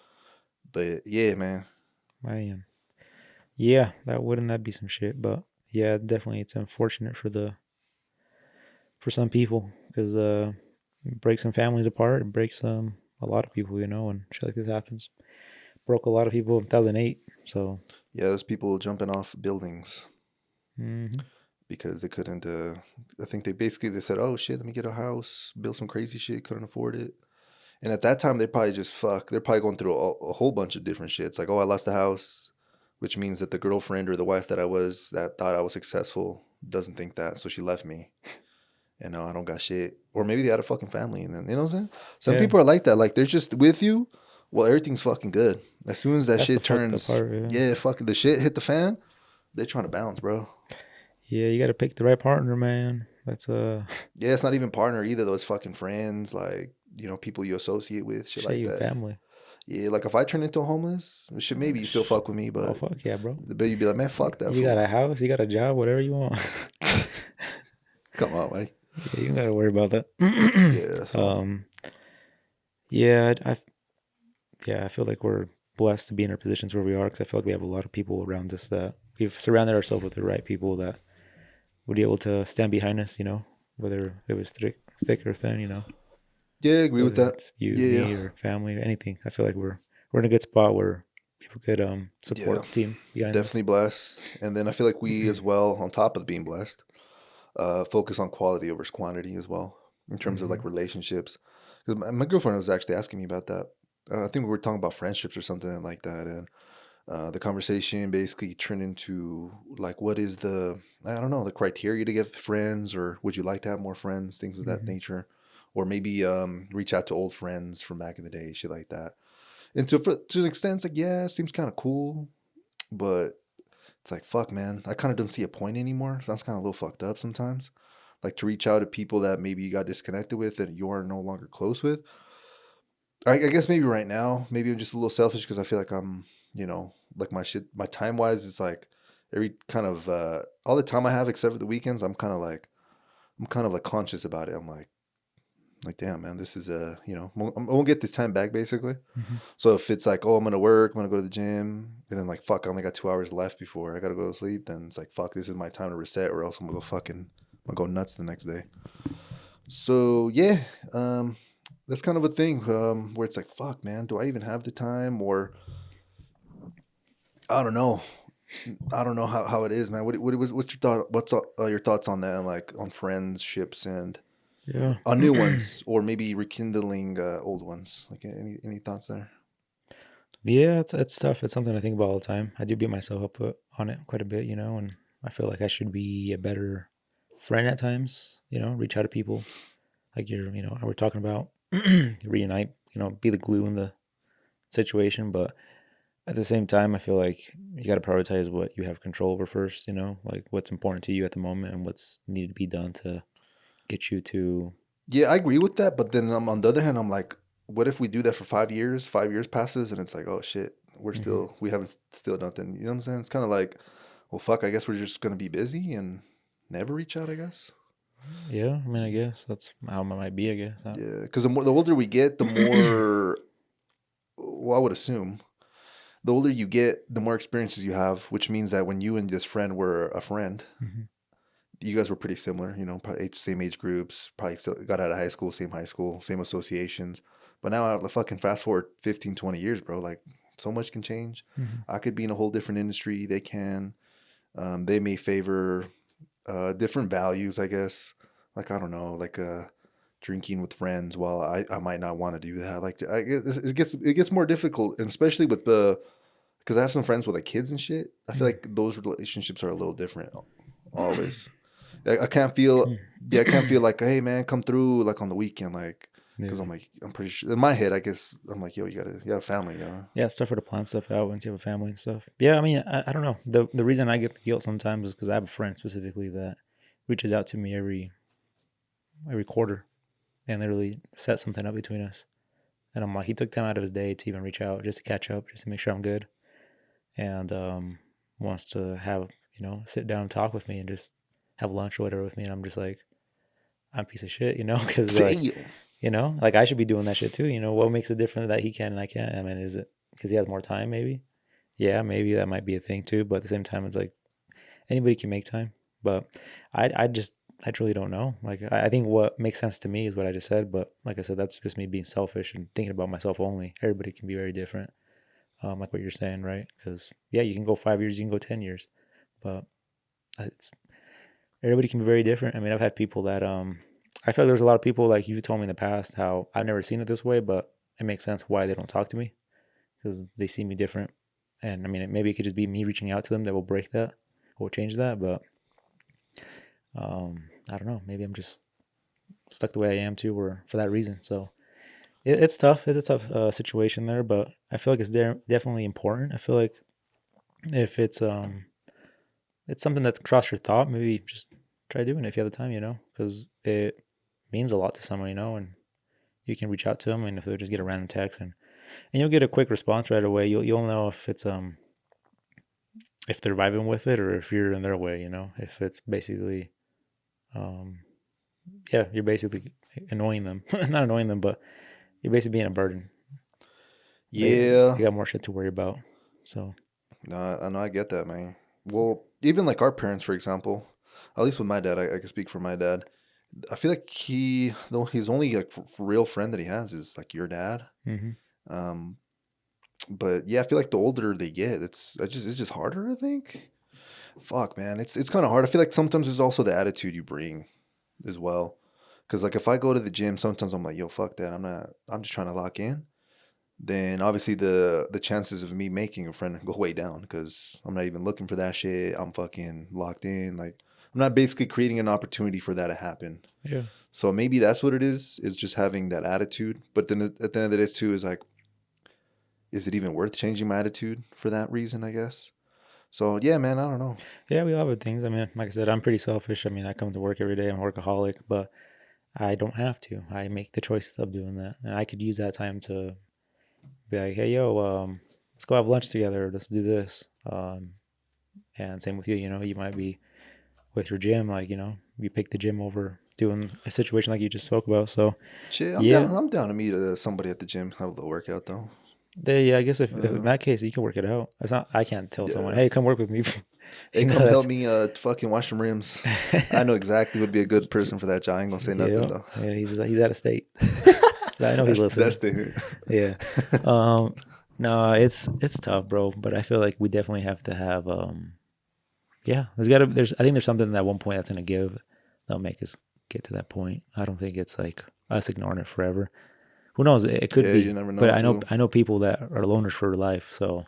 But yeah, man. man, yeah, that be some shit, but yeah, definitely it's unfortunate for some people because it breaks some families apart. It breaks a lot of people, and shit like this happens. Broke a lot of people in 2008. So, Yeah, there's people jumping off buildings hmm because they couldn't. I think they said, "Oh shit, let me get a house, build some crazy shit." Couldn't afford it. And at that time, they probably just fuck. They're probably going through a whole bunch of different shits. Like, oh, I lost the house, which means that the girlfriend or the wife that thought I was successful doesn't think that, so she left me. And now I don't got shit. Or maybe they had a fucking family, and then you know what I'm saying. Some yeah, people are like that. Like they're just with you. Well, everything's fucking good. As soon as that that's the shit fucked up turns, part. Yeah, yeah, fucking the shit hit the fan. They're trying to bounce, bro. yeah, you got to pick the right partner, man. That's Yeah, it's not even partner either. Those fucking friends, like people you associate with, shit shit, like even that. family. Yeah, like if I turn into a homeless, shit, maybe you still fuck with me, Oh but fuck yeah, bro. the bet you'd be like, man, fuck that You got fool. a house, you got a job, whatever you want. Come on, man. Yeah, you don't gotta worry about that. Yeah, so um, yeah, yeah, I feel like we're blessed to be in our positions where we are because I feel like we have a lot of people around us that we've surrounded ourselves with the right people that would be able to stand behind us. Whether it was thick or thin. yeah, I agree with Whether that. it's you, Yeah, yeah, me, or family, anything. I feel like we're in a good spot where we have a good yeah. support team behind us. Definitely blessed. And then I feel like we as well, on top of being blessed, focus on quality over quantity as well in terms of Hmm. like relationships. Because my girlfriend was actually asking me about that. I think we were talking about friendships or something like that, and the conversation basically turned into like, what is I don't know, the criteria to get friends, or would you like to have more friends, things of that Hmm. nature, or maybe reach out to old friends from back in the day, shit like that. And to an extent, it's like, yeah, it seems kind of cool, but it's like, fuck, man, I kind of don't see a point anymore. Sounds kind of a little fucked up sometimes. Like to reach out to people that maybe you got disconnected with and you are no longer close with. I guess maybe right now, maybe I'm just a little selfish because I feel like like my shit, my time wise is like every kind of all the time I have except for the weekends. I'm kind of like conscious about it. I'm like, damn, man, this is I won't get this time back basically. Hmm. So if it's like, oh, I'm gonna work, I'm gonna go to the gym, and then like, fuck, I only got 2 hours left before I gotta go to sleep, then it's like, fuck, this is my time to reset, or else I'm gonna go nuts the next day. So yeah, um, that's kind of a thing where it's like, fuck, man, do I even have the time, or I don't know. I don't know how it is, man. What's your thought? What's your thoughts on that, and like on friendships and Yeah. on new ones, or maybe rekindling old ones? Like any thoughts there? Yeah, it's tough. It's something I think about all the time. I do beat myself up on it quite a bit, and I feel like I should be a better friend at times. Reach out to people like how we're talking about, reunite. Be the glue in the situation. But at the same time, I feel like you got to prioritize what you have control over first. Like what's important to you at the moment and what's needed to be done to get you to. Yeah, I agree with that. But then on the other hand, I'm like, what if we do that for 5 years? 5 years passes, and it's like, oh shit, Mhm. we haven't still nothing. You know what I'm saying? It's kind of like, well, fuck. I guess we're just gonna be busy and never reach out. I guess. Yeah, I mean, I guess that's how it might be. I guess. Yeah, because the older we get, the more. Well, I would assume the older you get, the more experiences you have, which means that when you and this friend were a friend, Mhm. you guys were pretty similar, probably same age groups, probably still got out of high school, same associations. But now I have the fucking fast forward 15, 20 years, bro. Like so much can change. Mhm. I could be in a whole different industry. They can. They may favor different values, I guess. Like, I don't know, like drinking with friends while I might not want to do that. Like it gets more difficult, and especially with the because I have some friends with like kids and shit. I feel Mm. like those relationships are a little different always. I can't feel, yeah, I can't feel like, hey man, come through like on the weekend, like, because Yeah. I'm like, I'm pretty sure in my head, I guess I'm like, yo, you got a family, Yeah, it's tougher to plan stuff out once you have a family and stuff. Yeah, I mean, I don't know. The reason I get the guilt sometimes is because I have a friend specifically that reaches out to me every quarter and literally set something up between us. And I'm like, he took time out of his day to even reach out just to catch up, just to make sure I'm good, and wants to have sit down and talk with me and just have lunch or whatever with me. And I'm just like, I'm a piece of shit, because like Damn. like I should be doing that shit too. What makes it different that he can and I can't? I mean, is it because he has more time? Maybe. Yeah, maybe that might be a thing too. But at the same time, it's like anybody can make time. But I truly don't know. Like I think what makes sense to me is what I just said. But like I said, that's just me being selfish and thinking about myself only. Everybody can be very different. Like what you're saying, right? Because yeah, you can go 5 years, you can go 10 years, but it's everybody can be very different. I mean, I've had people that I feel like there's a lot of people like you told me in the past how I've never seen it this way, but it makes sense why they don't talk to me because they see me different. And I mean, maybe it could just be me reaching out to them that will break that or change that. But I don't know. Maybe I'm just stuck the way I am too, or for that reason. So it's tough. It's a tough situation there, but I feel like it's definitely important. I feel like if it's something that's crossed your thought, maybe just try doing it if you have the time, because it means a lot to someone, and you can reach out to them, and if they just get a random text and you'll get a quick response right away, you'll know if it's if they're vibing with it or if you're in their way, if it's basically um yeah, you're basically annoying them, not annoying them, but you're basically being a burden. They Yeah. got more shit to worry about, so No, I know, I get that, man. Well, even like our parents, for example, at least with my dad, I can speak for my dad. I feel like though his only like real friend that he has is like your dad. hmm Um, but yeah, I feel like the older they get, it's just harder. I think. Fuck, man, it's kind of hard. I feel like sometimes it's also the attitude you bring as well. Because like if I go to the gym, sometimes I'm like, yo, fuck that. I'm not. I'm just trying to lock in. Then obviously the chances of me making a friend go way down because I'm not even looking for that shit. I'm fucking locked in. Like I'm not basically creating an opportunity for that to happen. yeah. So maybe that's what it is just having that attitude. But then at the end of the day too is like, is it even worth changing my attitude for that reason, I guess? So yeah, man, I don't know. Yeah, we all have things. I mean, like I said, I'm pretty selfish. I mean, I come to work every day. I'm a workaholic, but I don't have to. I make the choice of doing that, and I could use that time to be like, "Hey, yo, let's go have lunch together. Let's do this." And same with you. You might be with your gym, like you pick the gym over doing a situation like you just spoke about. So Shit, I'm yeah, down. I'm down to meet somebody at the gym, have a little workout though. yeah. I guess if in Uh, that case you can work it out. It's not. I can't tell someone, yeah. "Hey, come work with me." Hey, come help That's me fucking wash some rims. I know exactly would be a good person for that job. I ain't gonna say nothing yeah, though. yeah. He's out of state. I know he's That's listening. the Yeah. Um, no, it's tough, bro. But I feel like we definitely have to have yeah. I think there's something at one point that's gonna give that'll make us get to that point. I don't think it's like us ignoring it forever. Who knows? It could yeah, you be, never but know I know too. I know people that are loners for life. So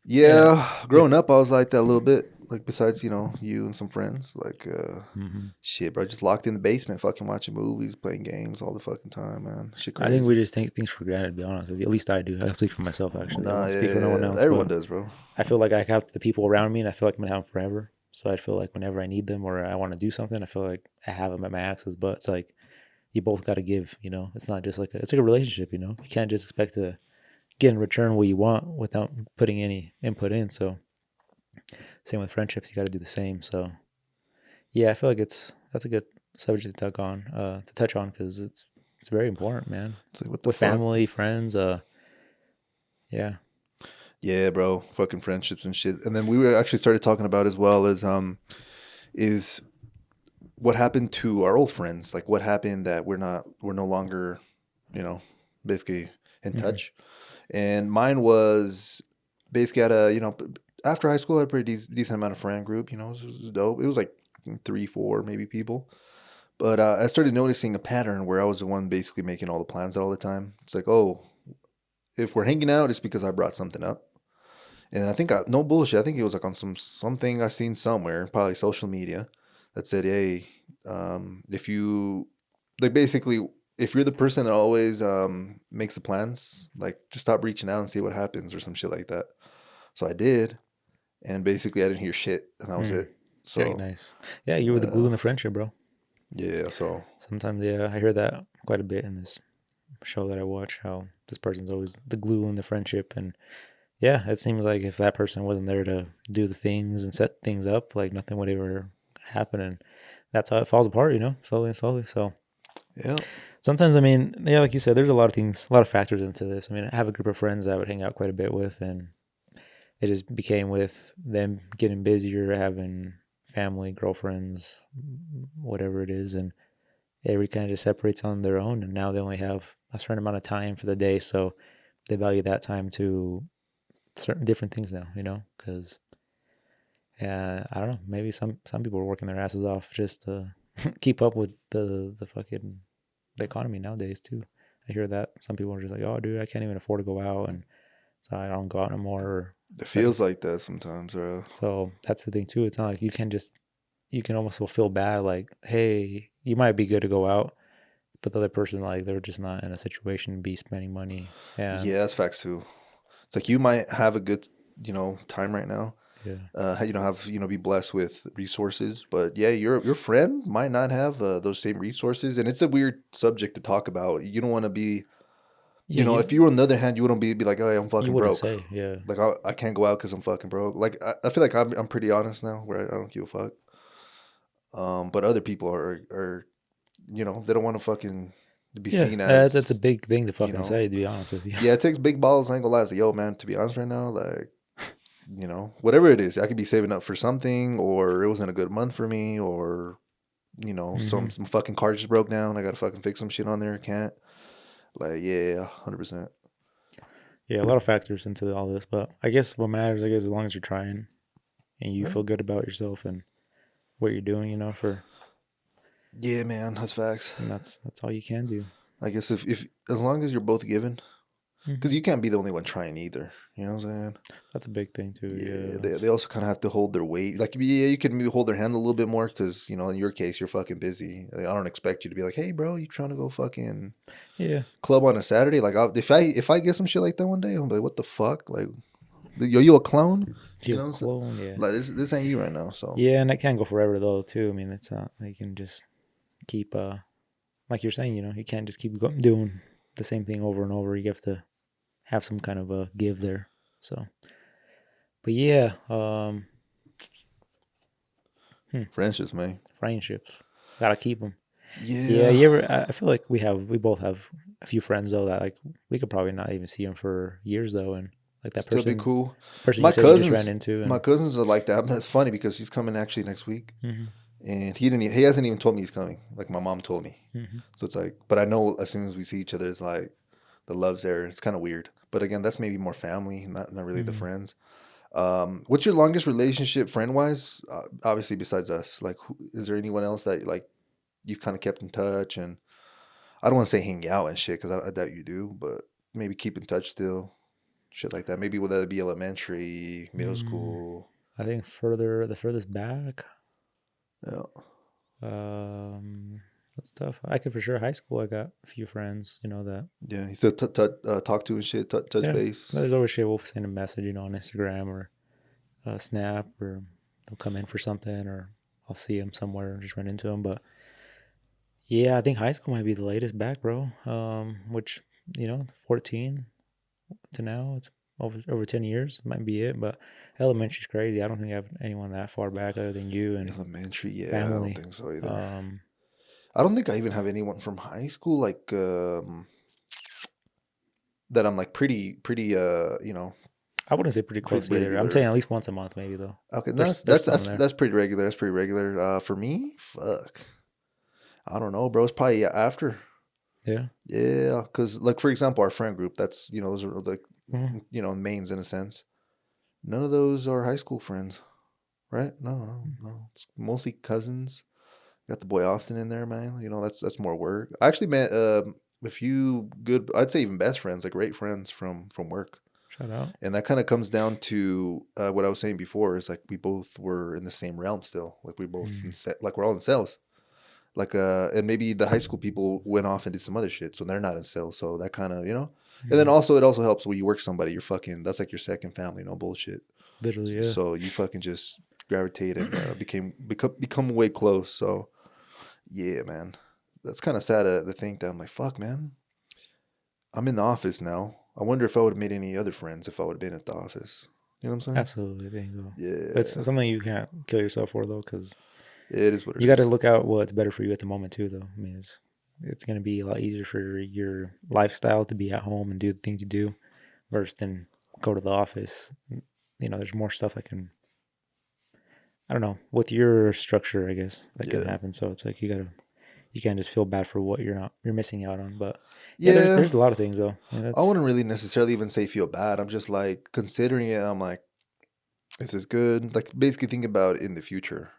yeah, Yeah, if growing up, I was like that a little bit. Like besides, you and some friends, like mhm. shit, bro, just locked in the basement, fucking watching movies, playing games all the fucking time, man. Shit, I think we crazy. just take things for granted. To be honest with you, at least I do. I speak for myself. Actually, I Nah, won't yeah, speak for no one yeah, else. everyone But does, bro. I feel like I have the people around me, and I feel like I'm gonna have them forever. So I feel like whenever I need them or I want to do something, I feel like I have them at my access. But it's like you both got to give. It's not just like it's like a relationship. You can't just expect to get in return what you want without putting any input in. So same with friendships, you got to do the same. So yeah, I feel like that's a good subject to touch on because it's very important, man. It's like what the With fuck. family, friends, yeah. Yeah, bro, fucking friendships and shit. And then we were actually started talking about as well as is what happened to our old friends. Like what happened that we're no longer, you know, basically in hmm touch. And mine was basically at a, after high school, I had a pretty decent amount of friend group. It was dope. It was like 3, 4 maybe people. But I started noticing a pattern where I was the one basically making all the plans all the time. It's like, oh, if we're hanging out, it's because I brought something up. And I think no bullshit. I think it was like on something I seen somewhere, probably social media, that said, "Hey, if you like basically if you're the person that always makes the plans, like just stop reaching out and see what happens or some shit like that." So I did, and basically I didn't hear shit, and that was Mm. it. Very So nice. Yeah, you were the glue in the friendship, bro. yeah, so Sometimes, yeah, I hear that quite a bit in this show that I watch. How this person's always the glue in the friendship, and yeah, it seems like if that person wasn't there to do the things and set things up, like nothing would ever happen, and that's how it falls apart, slowly and slowly. So yeah, sometimes, I mean, yeah, like you said, there's a lot of things, a lot of factors into this. I mean, I have a group of friends that I would hang out quite a bit with, and it just became with them getting busier, having family, girlfriends, whatever it is, and everybody kind of just separates on their own. And now they only have a certain amount of time for the day, so they value that time to certain different things now, because I don't know, maybe some people are working their asses off just to keep up with the fucking the economy nowadays too. I hear that some people are just like, oh, dude, I can't even afford to go out, and so I don't go out anymore. Or it starting feels like that sometimes, bro. So that's the thing too. It's not like you can almost feel bad. Like, hey, you might be good to go out, but the other person, like, they're just not in a situation to be spending money. And Yeah, that's facts too. It's like you might have a good, time right now. yeah, Have be blessed with resources, but yeah, your friend might not have those same resources, and it's a weird subject to talk about. You don't want to be, yeah, if you were on the other hand, you wouldn't be like, oh, I'm you fucking wouldn't broke. say, yeah, Like I can't go out because I'm fucking broke. Like I feel like I'm pretty honest now, where I don't give a fuck. But other people are they don't want to fucking be yeah. seen That's a as, big thing to you fucking know, say, to be honest with you. yeah, it takes big balls. I ain't gonna lie. It's like, yo, man, to be honest right now, like, whatever it is, I could be saving up for something, or it wasn't a good month for me, or, Hmm. some fucking car just broke down. I gotta fucking fix some shit on there. Can't. Like, yeah, 100%. Yeah, a lot of factors into all this, but I guess what matters, I guess, as long as you're trying and you Right? feel good about yourself and what you're doing, Yeah, man, that's facts. and that's all you can do. I guess if as long as you're both given, because Hmm. you can't be the only one trying either. You know what I'm saying? That's a big thing too. Yeah, Yeah, they also kind of have to hold their weight. Like, yeah, you can maybe hold their hand a little bit more because, in your case, you're fucking busy. Like, I don't expect you to be like, hey, bro, you trying to go fucking yeah, club on a Saturday? Like, if I get some shit like that one day, I'm like, what the fuck? Like, yo, you a clone? You you know, so, clone, yeah. like this ain't you right now. So Yeah, and it can go forever though too. I mean, it's not like you can just keep like you're saying, you can't just keep doing the same thing over and over. You have to have some kind of a give there. So, but yeah, hmm, friendships, man. friendships gotta keep them. Yeah, Yeah, you ever? I feel like we both have a few friends though that like we could probably not even see them for years though, and like that still be person, cool. person you My said you just ran cousins, into, my and cousins are like that. That's funny because he's coming actually next week. hmm And he hasn't even told me he's coming. Like my mom told me. hmm So it's like, but I know as soon as we see each other, it's like the love's there. It's kind of weird. But again, that's maybe more family, not really the hmm friends. What's your longest relationship friend wise? Obviously, besides us, like, is there anyone else that like you've kind of kept in touch? And I don't want to say hang out and shit because I doubt you do, but maybe keep in touch still, shit like that. Maybe whether it be elementary, middle mm, school. I think the furthest back. Yeah, That's tough. I could for sure. High school, I got a few friends, that. yeah. You still talk to and shit, touch Yeah, base. there's always shit. We'll send a message, on Instagram or Snap, or they'll come in for something, or I'll see them somewhere and just run into them. But yeah, I think high school might be the latest back, bro. Which 14 to now, it's over 10 years. Might be it, but elementary's crazy. I don't think I have anyone that far back other than you and Elementary, yeah, I don't family. think so either. Um, I don't think I even have anyone from high school like that I'm like pretty I wouldn't say pretty pretty close either. I'm saying regular. at least once a month, maybe though. Okay, There's that's there's that's some that's there. that's pretty regular. That's pretty regular. For me, fuck, I don't know, bro. It's probably after. Yeah. Yeah, because like for example, our friend group. That's those are like Mhm. mains in a sense. None of those are high school friends, right? No, no, no. It's mostly cousins. Got the boy Austin in there, man. That's more work. I actually met a few good, I'd say even best friends, like great friends from work. Shout out. And that kind of comes down to what I was saying before. Is like we both were in the same realm still. Like we both Mm. like we're all in sales. Like and maybe the high school people went off and did some other shit, so they're not in sales. So that kind of, you know. And then Mm. also it also helps when you work somebody. You're fucking. That's like your second family. No bullshit. Literally, yeah. So you fucking just gravitate and become way close. So yeah, man, that's kind of sad to think that I'm like, fuck, man. I'm in the office now. I wonder if I would have made any other friends if I would have been at the office. You know what I'm saying? Absolutely, there you go. It's Yeah, something you can't kill yourself for though, because it is what it you got to is. look out what's better for you at the moment too. Though, I mean, it's going to be a lot easier for your lifestyle to be at home and do the things you do, versus than go to the office. You know, there's more stuff that can, I don't know, with your structure, I guess, that can Yeah, happen. So it's like you can't just feel bad for what you're missing out on. But yeah, yeah. there's a lot of things though. I mean, I that's wouldn't really necessarily even say feel bad. I'm just like considering it. I'm like, this is good. Like basically thinking about it in the future.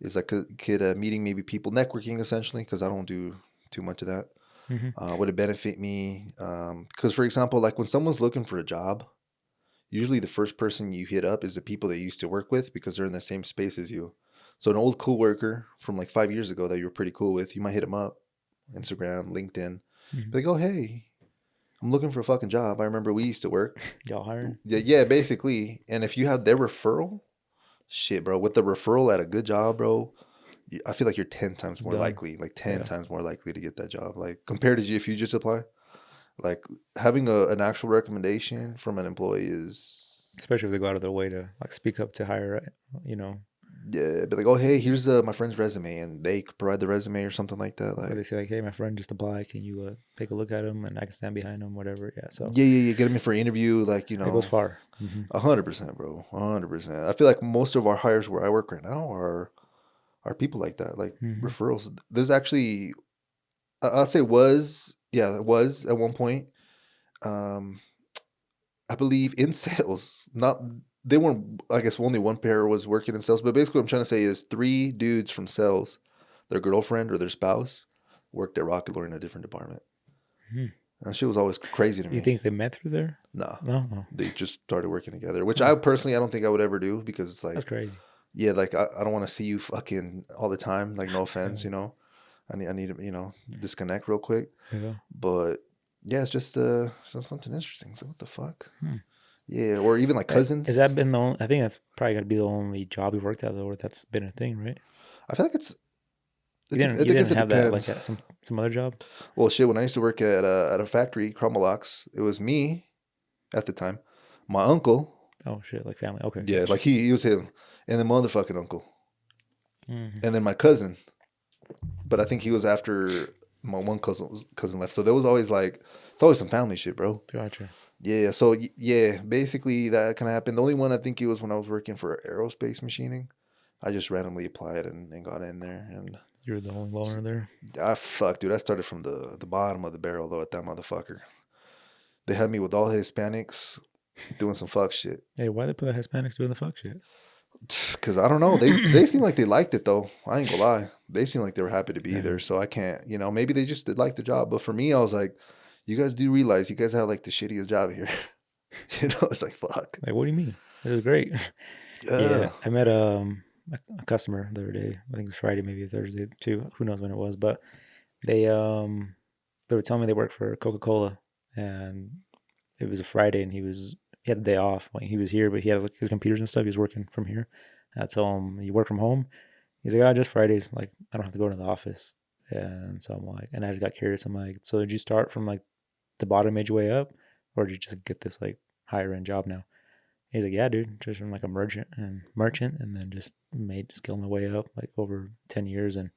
Is like a kid meeting maybe people, networking essentially, because I don't do too much of that. hmm Would it benefit me? Because for example, like when someone's looking for a job, usually the first person you hit up is the people that you used to work with because they're in the same space as you. So an old coworker from like 5 years ago that you were pretty cool with, you might hit them up, Instagram, LinkedIn, hmm be like, oh hey, I'm looking for a fucking job. I remember we used to work. y'all hiring. Yeah, yeah, basically. And if you have their referral, shit, bro, with the referral at a good job, bro, I feel like you're 10 times It's more done. likely, like 10 Yeah, times more likely to get that job. Like compared to if you just apply, like having an actual recommendation from an employee is, especially if they go out of their way to like speak up to hire, you know, yeah, be like, oh, hey, here's my friend's resume. And they could provide the resume or something like that. or Like, they say like, "Hey, my friend just applied. Can you take a look at him and I can stand behind him, whatever." Yeah, so yeah, yeah, yeah, get them in for an interview. Like, it goes far. 100%, bro. 100%. I feel like most of our hires where I work right now are people like that, like Hmm referrals. There's actually, I'll say was, yeah, it was at one point. Um, I believe in sales. Not they weren't. I guess only one pair was working in sales. But basically, what I'm trying to say is three dudes from sales, their girlfriend or their spouse, worked at Rocket Lawyer in a different department. hmm And shit was always crazy to You me. think they met through there? Nah, No, no. they just started working together, which Huh. I personally I don't think I would ever do because it's That's like, crazy. yeah, like I don't want to see you fucking all the time. Like no offense, Yeah, you know. I need to disconnect real quick. yeah. But yeah, it's just something interesting. So what the fuck? Hmm. Yeah, or even like Has that cousins. been the only? I think that's probably got to be the only job you worked at though, where that's been a thing, right? I feel like You I guess didn't it have that like depends. at some other job. Well, shit, when I used to work at a factory, Crumbleox, it was me at the time, my uncle, Oh shit, like family. Okay, yeah, gotcha. like he was him, and then motherfucking uncle, hmm and then my cousin. But I think he was after my one cousin left. So there was always like it's always some family shit, bro. Gotcha. Yeah, so yeah, basically that kind of happened. The only one I think it was when I was working for aerospace machining. I just randomly applied and got in there, and You're the only loner there. fuck, dude, I started from the bottom of the barrel though at that motherfucker. They had me with all the Hispanics doing some fuck shit. Hey, why they put the Hispanics doing the fuck shit? Cause I don't know, they seem like they liked it though. I ain't gonna lie, they seem like they were happy to be there. Damn. So I can't, maybe they just did like the job. But for me, I was like, you guys do realize you guys have like the shittiest job here. It's like fuck. Like, what do you mean? This is great. Yeah, Yeah, I met a customer the other day. I think it was Friday, maybe Thursday too. Who knows when it was? But they they were telling me they work for Coca Cola, and it was a Friday, and he had the day off. Like he was here, but he had like his computers and stuff. He was working from here. And I told him, "You work from home?" He's like, "Oh, just Fridays. Like I don't have to go to the office." And so I'm like, and I just got curious. I'm like, "So did you start from like the bottom, made your way up, or did you just get this like higher end job now?" He's like, "Yeah, dude, just from like a merchant, and then just made skill my way up like over 10 years." And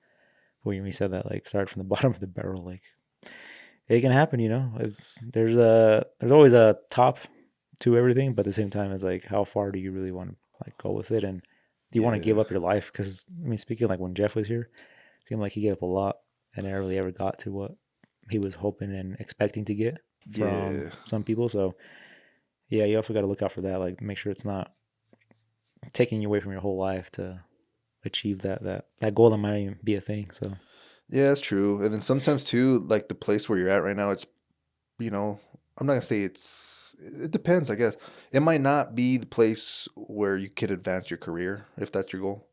when we said that, like, started from the bottom of the barrel, like it can happen, you know. It's there's always a top to everything, but at the same time, it's like how far do you really want to like go with it, and do you want to give yeah, up your life? Because I mean, speaking like when Jeff was here, it seemed like he gave up a lot and never really ever got to what he was hoping and expecting to get from yeah, some people. So yeah, you also got to look out for that. Like, make sure it's not taking you away from your whole life to achieve that goal that might even be a thing. So yeah. It's true. And then sometimes too, like the place where you're at right now, it's you know I'm not gonna say it depends, I guess. It might not be the place where you can advance your career if that's your goal.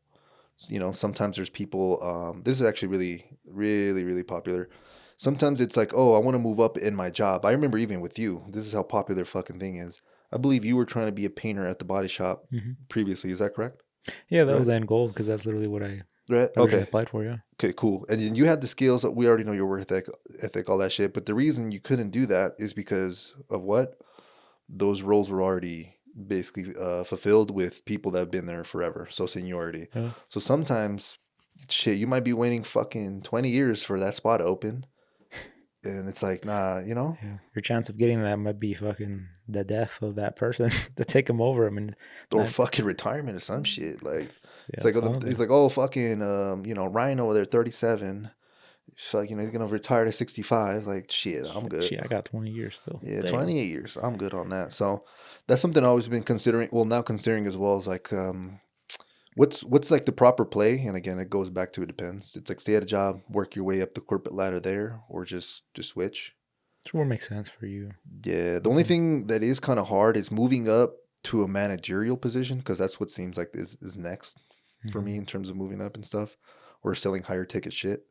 You know, sometimes there's people, this is actually really, really, really popular. Sometimes it's like, oh, I want to move up in my job. I remember even with you, this is how popular fucking thing is. I believe you were trying to be a painter at the body shop Hmm. previously. Is that correct? Yeah, that was Right? the end goal because that's literally what I Right. originally Okay. applied for. Yeah. Okay, cool. And then you had the skills that we already know your work ethic, all that shit. But the reason you couldn't do that is because of what? Those roles were already basically fulfilled with people that have been there forever. So seniority. Yeah. So sometimes, shit, you might be waiting fucking 20 years for that spot to open. And it's like, nah, you know, Yeah. Your chance of getting that might be fucking the death of that person to take him over. I mean, or not, fucking retirement or some shit. Like, it's yeah, like, he's something. like, oh, fucking, Ryan over there, 37. He's like, he's going to retire at 65. Like, shit, I'm good. Shit, I got 20 years still. Yeah, Damn. 28 years. I'm good on that. So that's something I've always been considering. Well, now considering as well as like, what's like the proper play? And again, it goes back to it depends. It's like stay at a job, work your way up the corporate ladder there, or just switch. Sure makes sense for you. Yeah, the It's only a, thing that is kind of hard is moving up to a managerial position because that's what seems like is next for me mhm. in terms of moving up and stuff, or selling higher ticket shit.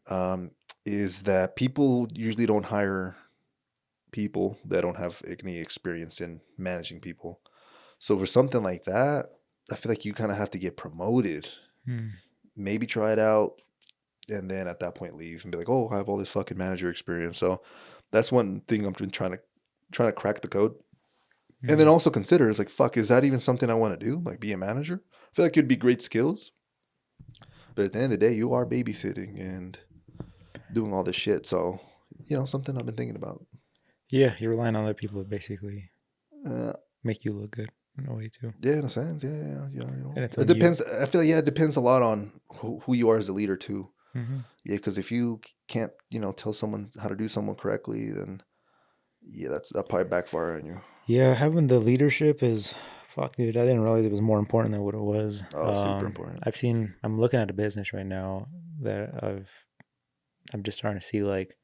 Um, is that people usually don't hire people that don't have any experience in managing people. So for something like that, I feel like you kind of have to get promoted. Hmm. Maybe try it out, and then at that point leave and be like, "Oh, I have all this fucking manager experience." So that's one thing I'm been trying to crack the code. And then Hmm. also consider is like, fuck, is that even something I want to do? Like be a manager? I feel like it'd be great skills, but at the end of the day, you are babysitting and doing all this shit. So, something I've been thinking about. Yeah, you're relying on other people to basically Uh, make you look good in a way too. yeah, in a sense, yeah. And it's It on you. depends. I feel like, yeah, it depends a lot on who you are as a leader too. Hmm. Yeah, because if you can't, tell someone how to do someone correctly, then yeah, that probably backfire on you. Yeah, having the leadership is fuck, dude. I didn't realize it was more important than what it was. Oh, super important. I'm looking at a business right now that I'm just starting to see like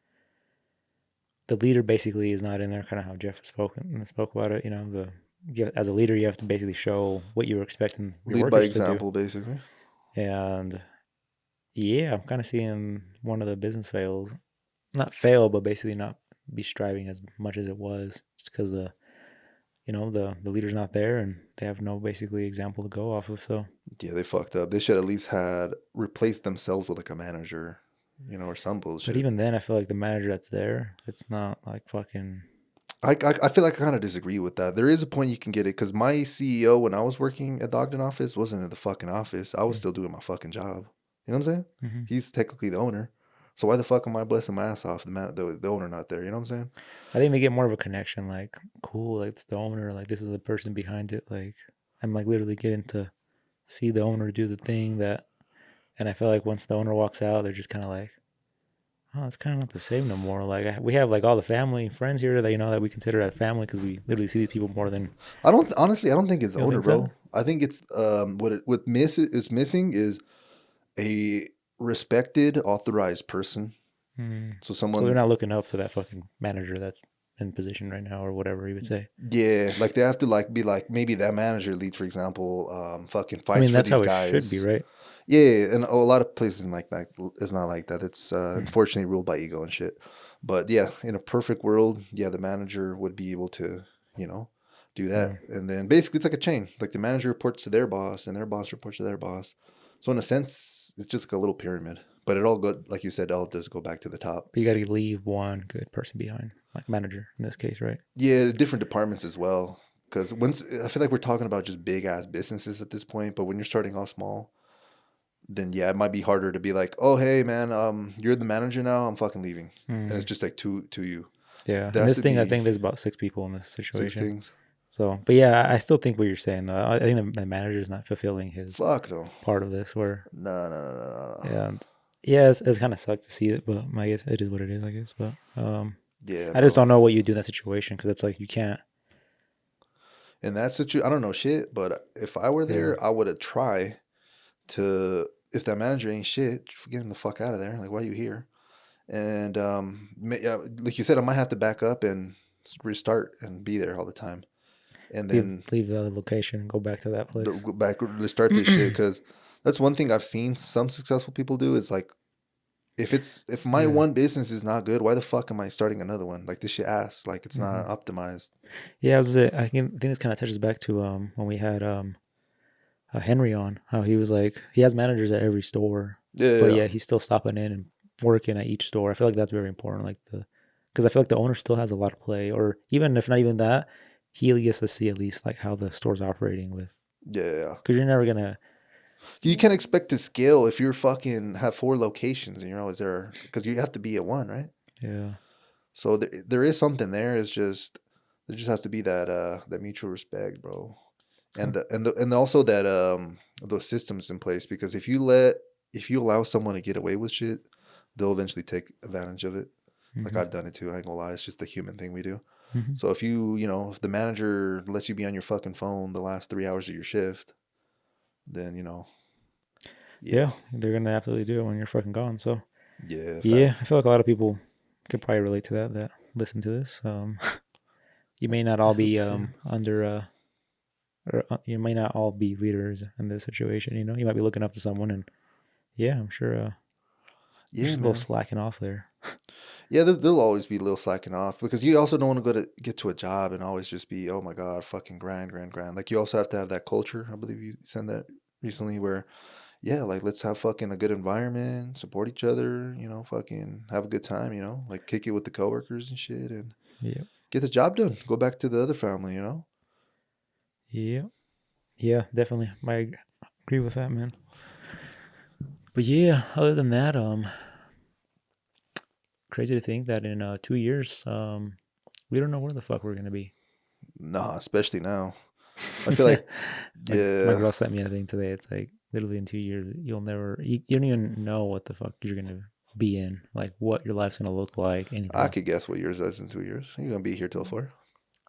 the leader basically is not in there, kind of how Jeff spoke about it. As a leader, you have to basically show what you're expecting your Lead by workers to do. example, basically. And yeah, I'm kind of seeing one of the business fails, not fail, but basically not be striving as much as it was. It's because the leader's not there and they have no basically example to go off of. So, Yeah, they fucked up. They should at least had replaced themselves with like a manager, or some but bullshit. even then, I feel like the manager that's there, it's not like fucking. I feel like I kind of disagree with that. There is a point you can get it because my CEO when I was working at the Ogden office wasn't in the fucking office. I was still doing my fucking job. You know what I'm saying? Mm-hmm. He's technically the owner. So why the fuck am I blessing my ass off the owner not there? You know what I'm saying? I think they get more of a connection. Like, cool, like it's the owner. Like this is the person behind it. Like I'm like literally getting to see the owner do the thing that. And I feel like once the owner walks out, they're just kind of like, oh, it's kind of not the same no more. Like we have like all the family friends here that that we consider as family because we literally see these people more than. I don't think it's the You don't owner, think so? bro. I think it's what is missing is a respected, authorized person. Mm. So So they're someone, not looking up to that fucking manager that's in position right now or whatever you would say. yeah, like they have to like be like maybe that manager lead, for example, fucking I fights mean, for that's these how it should be, guys. right? Yeah, and a lot of places like that it's not like that. It's Mm. unfortunately ruled by ego and shit. But yeah, in a perfect world, yeah, the manager would be able to, you know, do Yeah. that. And then basically it's like a chain. Like the manager reports to their boss and their boss reports to their boss. So in a sense, it's just like a little pyramid. But it all go like you said, it all does go back to the top. But you got to leave one good person behind, like manager in this case, right? Yeah, different departments as well. Because once I feel like we're talking about just big ass businesses at this point, but when you're starting off small, then yeah, it might be harder to be like, oh hey man, you're the manager now. I'm fucking leaving, and it's Mm. just like to you. Yeah. There In has this to thing, I be think there's about 6 people in this six situation. things. So, but yeah, I still think what you're saying though. I think the manager is not fulfilling his Fuck no, part of this. Where no. and yeah, it's kind of sucked to see it, but I guess it is what it is. I guess, but Yeah, I just bro. don't know what you do in that situation because it's like you can't. And that's I don't know shit, but if I were Yeah. there, I would have tried to. If that manager ain't shit, get him the fuck out of there. Like, why are you here? And yeah, like you said, I might have to back up and restart and be there all the time, and leave then leave the location and go back to that place. go back to start this shit. Because that's one thing I've seen some successful people do. Is like, if my Yeah. one business is not good, why the fuck am I starting another one? Like, this shit ass. Like, it's Hmm. not optimized. Yeah, I think this kind of touches back to when we had Henry on, how he was like he has managers at every store, Yeah, but yeah, yeah, he's still stopping in and working at each store. I feel like that's very important. Like because I feel like the owner still has a lot of play, or even if not even that, he gets to see at least like how the store's operating with. yeah, yeah. Because you're never gonna. You can't expect to scale if you're fucking have 4 locations. Is there, because you have to be at one, right? Yeah. So there is something there. It's just there just has to be that mutual respect, bro, So, and also that those systems in place. Because if you allow someone to get away with shit, they'll eventually take advantage of it. Like, hmm I've done it too. I ain't gonna lie. It's just the human thing we do. hmm So if the manager lets you be on your fucking phone the last 3 hours of your shift, then yeah, yeah, they're gonna absolutely do it when you're fucking gone. So yeah, yeah, I facts. feel like a lot of people could probably relate to that listen to this. You may not I all be hope they. under or you may not all be leaders in this situation. You might be looking up to someone, and yeah, I'm sure there's Yeah, just a little man. slacking off there. Yeah, there'll always be a little slacking off because you also don't want to get to a job and always just be, oh my God, fucking grind, grind, grind. Like, you also have to have that culture. I believe you said that recently where, yeah, like, let's have fucking a good environment, support each other, fucking have a good time, like, kick it with the coworkers and shit and Yeah, get the job done. Go back to the other family, yeah, yeah, definitely. I agree with that, man. But yeah, other than that, crazy to think that in 2 years, we don't know where the fuck we're gonna be. Nah, especially now. I feel like, My yeah, girl sent me a thing today. It's like literally in 2 years, you don't even know what the fuck you're gonna be in, like what your life's gonna look like, I anything. could guess what yours is in 2 years. You're going to be here till 4.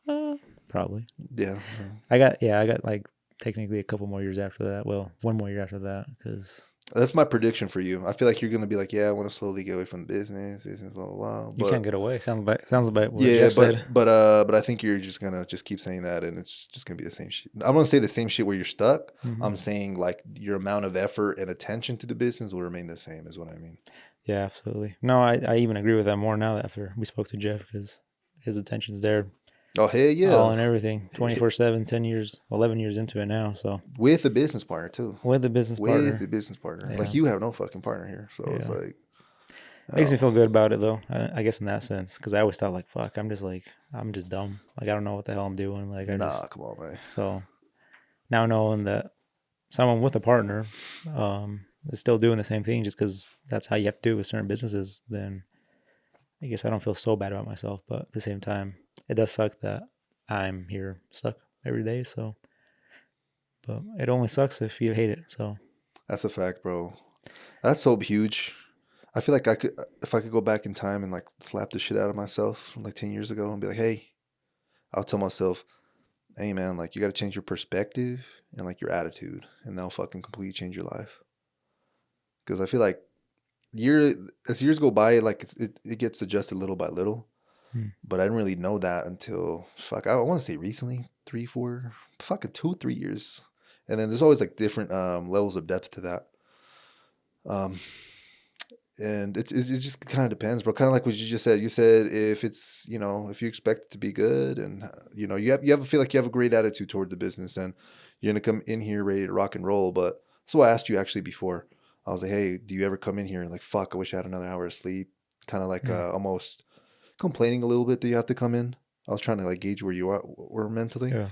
Uh, Probably. Yeah. So I got like technically a couple more years after that. Well, one more year after that because that's my prediction for you. I feel like you're gonna be like, yeah, I want to slowly get away from the business, blah blah blah. you can't But get away. Sounds like what yeah, Jeff said. but I think you're just gonna just keep saying that, and it's just gonna be the same shit. I'm gonna say the same shit where you're stuck. Hmm. I'm saying, like, your amount of effort and attention to the business will remain the same. Is what I mean. Yeah, absolutely. No, I even agree with that more now after we spoke to Jeff because his attention's there, Oh hell all yeah, and everything, 24/7, 10 years, 11 years into it now. So with a business partner too. with the business With partner, the business partner, yeah, like, you have no fucking partner here, so it's yeah. like, Makes me oh feel good about it though. I guess in that sense, because I always thought like, fuck, I'm just dumb. Like I don't know what the hell I'm doing. Like I nah, just come on, man. so now knowing that someone with a partner is still doing the same thing just because that's how you have to do with certain businesses, then I guess I don't feel so bad about myself. But at the same time, it does suck that I'm here stuck every day. So, but it only sucks if you hate it. So, That's a fact, bro. That's so huge. I feel like if I could go back in time and, like, slap the shit out of myself from like 10 years ago and be like, hey, I'll tell myself, hey man, like, you got to change your perspective and, like, your attitude, and that'll fucking completely change your life. Because I feel like as years go by, like, it gets adjusted little by little. hmm, But I didn't really know that until, fuck, I want to say recently, 3, 4, fucking 2, 3 years. And then there's always, like, different levels of depth to that. Um, and it just kind of depends, bro. Kind of like what you just said. You said if it's, if you expect it to be good, and you feel like you have a great attitude toward the business, and you're gonna come in here ready to rock and roll. But so I asked you actually before. I was like, hey, do you ever come in here and, like, fuck, I wish I had another hour of sleep? Kind of like, hmm, almost complaining a little bit that you have to come in. I was trying to, like, gauge where you were mentally. yeah,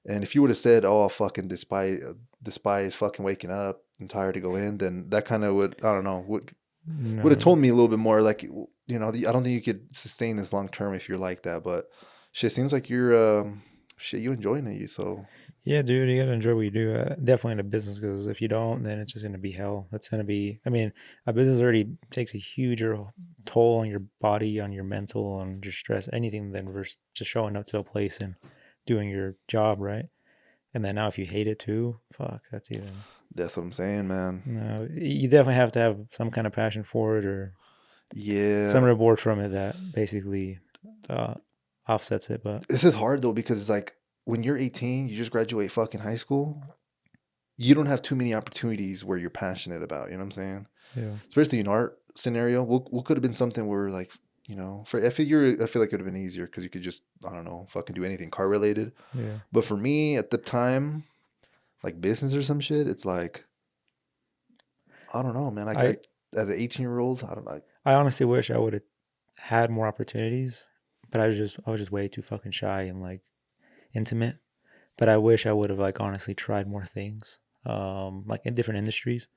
And if you would have said, "Oh, I fucking despise fucking waking up, I'm tired to go in," then that kind of would, I don't know, would have no, told me a little bit more. Like, I don't think you could sustain this long term if you're like that. But shit, seems like you're shit, you enjoying it. So yeah, dude, you gotta enjoy what you do. Definitely in a business, because if you don't, then it's just gonna be hell. That's gonna be. I mean, a business already takes a huge toll on your body, on your mental, on your stress, anything than versus just showing up to a place and doing your job, right? And then now if you hate it too, fuck, that's even. that's what I'm saying, man. No, you definitely have to have some kind of passion for it or some Yeah, reward from it that basically uh, offsets it. But this is hard though, because it's like when you're 18, you just graduate fucking high school. You don't have too many opportunities where you're passionate about. You know what I'm saying? yeah, Especially in our scenario, what could have been something where like, you know, for I feel like it would have been easier because you could just, I don't know, fucking do anything car related. yeah. But for me at the time, like business or some shit, it's like, I don't know, man. I As an 18-year-old, I don't know. I honestly wish I would have had more opportunities, but I was just way too fucking shy and like intimate. But I wish I would have like honestly tried more things, like in different industries,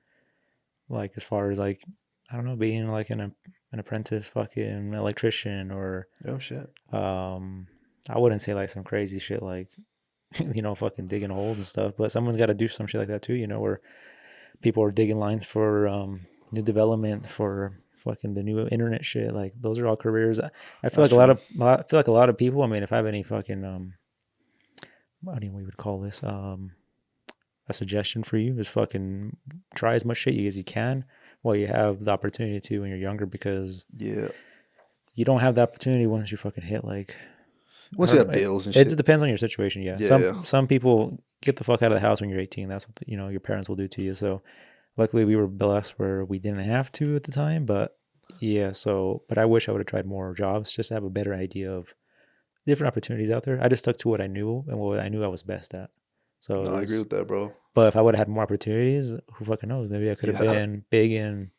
like as far as like I don't know, being like an apprentice fucking electrician or Oh shit. I wouldn't say like some crazy shit like fucking digging holes and stuff, but someone's got to do some shit like that too, where people are digging lines for new development for fucking the new internet shit. Like those are all careers. I feel That's like true. I feel like a lot of people. I mean, if I have any fucking I don't know what we would call this a suggestion for you is fucking try as much shit as you can while you have the opportunity to when you're younger, because Yeah. you don't have the opportunity once you fucking hit like I Once you don't have know. bills and It just shit. depends on your situation. Yeah, Yeah. some people get the fuck out of the house when you're 18. That's what your parents will do to you. So luckily we were blessed where we didn't have to at the time. But yeah, but I wish I would have tried more jobs just to have a better idea of different opportunities out there. I just stuck to what I knew and what I knew I was best at. So No, it I agree was. with that, bro. But if I would have had more opportunities, who fucking knows? Maybe I could have Yeah. been big and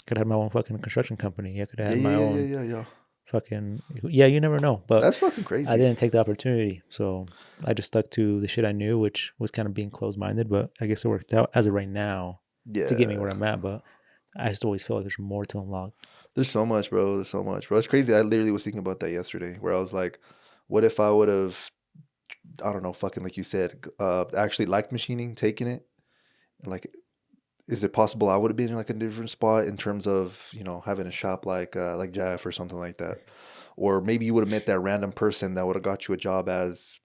could have had my own fucking construction company. I could have Yeah, had my yeah, yeah, own yeah, yeah, yeah. fucking yeah. You never know. But That's fucking I crazy. didn't take the opportunity, so I just stuck to the shit I knew, which was kind of being closed-minded. But I guess it worked out as of right now to get me where Yeah. I'm at. But I just always feel like there's more to unlock. There's so much, bro. There's so much, bro. It's crazy. I literally was thinking about that yesterday, where I was like, what if I would have, I don't know, fucking like you said, actually liked machining, taking it, and like, is it possible I would have been in like a different spot in terms of, you know, having a shop like Jeff or something like that, or maybe you would have met that random person that would have got you a job as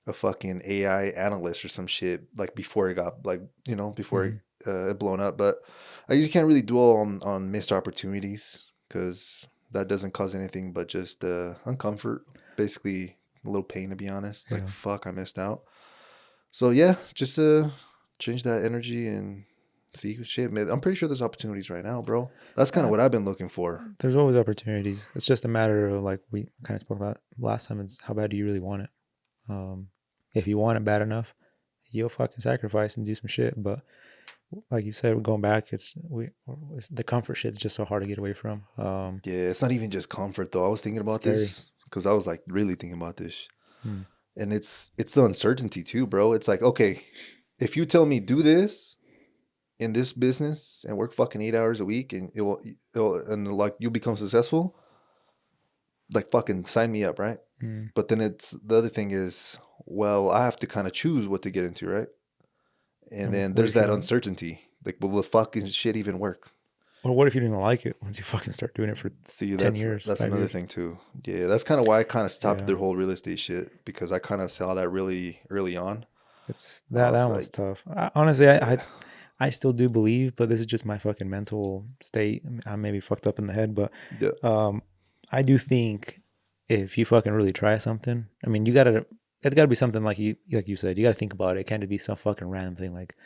a fucking AI analyst or some shit, like before it got like, you know, before Hmm. it blown up. But I just can't really dwell on missed opportunities because that doesn't cause anything but just uncomfort, basically a little pain, to be honest. It's like, Yeah, fuck, I missed out. So yeah, just change that energy and see shit, man. I'm pretty sure there's opportunities right now, bro. That's kind of uh, what I've been looking for. there's always opportunities. It's just a matter of like we kind of spoke about last time. It's how bad do you really want it? Um, if you want it bad enough, you'll fucking sacrifice and do some shit. But like you said, going back, the comfort shit's just so hard to get away from. Yeah, it's not even just comfort though. I was thinking It's about scary. this because I was like really thinking about this. Hmm. And it's the uncertainty too, bro. It's like, okay, if you tell me do this in this business and work fucking 8 hours a week and it'll and like you'll become successful, like fucking sign me up, right? Hmm. But then it's the other thing is, well, I have to kind of choose what to get into, right? And And then what there's if you that don't? uncertainty. Like, will the fucking shit even work? Or what if you didn't like it once you fucking start doing it for See, 10 years, that's 5 another years? thing too. Yeah, that's kind of why I kind of stopped Yeah, their whole real estate shit because I kind of saw that really early on. it's I that was one's like, tough. Honestly, yeah, I still do believe, but this is just my fucking mental state. I'm maybe fucked up in the head, but yeah. um, I do think if you fucking really try something, I mean, it's gotta be something like you said. You gotta think about it. It can't be some fucking random thing like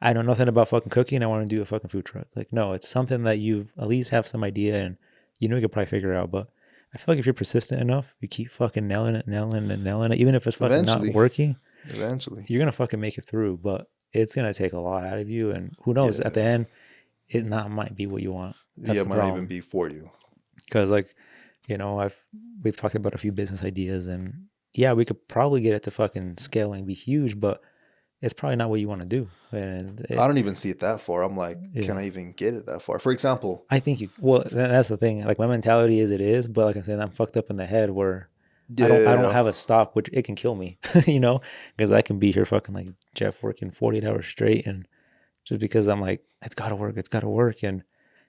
I know nothing about fucking cooking. I want to do a fucking food truck. Like, no, it's something that you at least have some idea and you could probably figure out. But I feel like if you're persistent enough, you keep fucking nailing it, even if it's fucking not Eventually, working, eventually, you're gonna fucking make it through. But it's gonna take a lot out of you, and who knows? At the yeah, end, it not might be what you want. yeah, That's it the might not even problem. be for you. Because like, we've talked about a few business ideas, and yeah, we could probably get it to fucking scale and be huge, but it's probably not what you want to do. And I don't even see it that far. I'm like, can yeah. I even get it that far? For example, I think well, that's the thing. Like my mentality is it is, but like I'm saying, I'm fucked up in the head where I don't yeah, have a stop, which it can kill me, because I can be here fucking like Jeff working 48 hours straight. And just because I'm like, it's got to work. And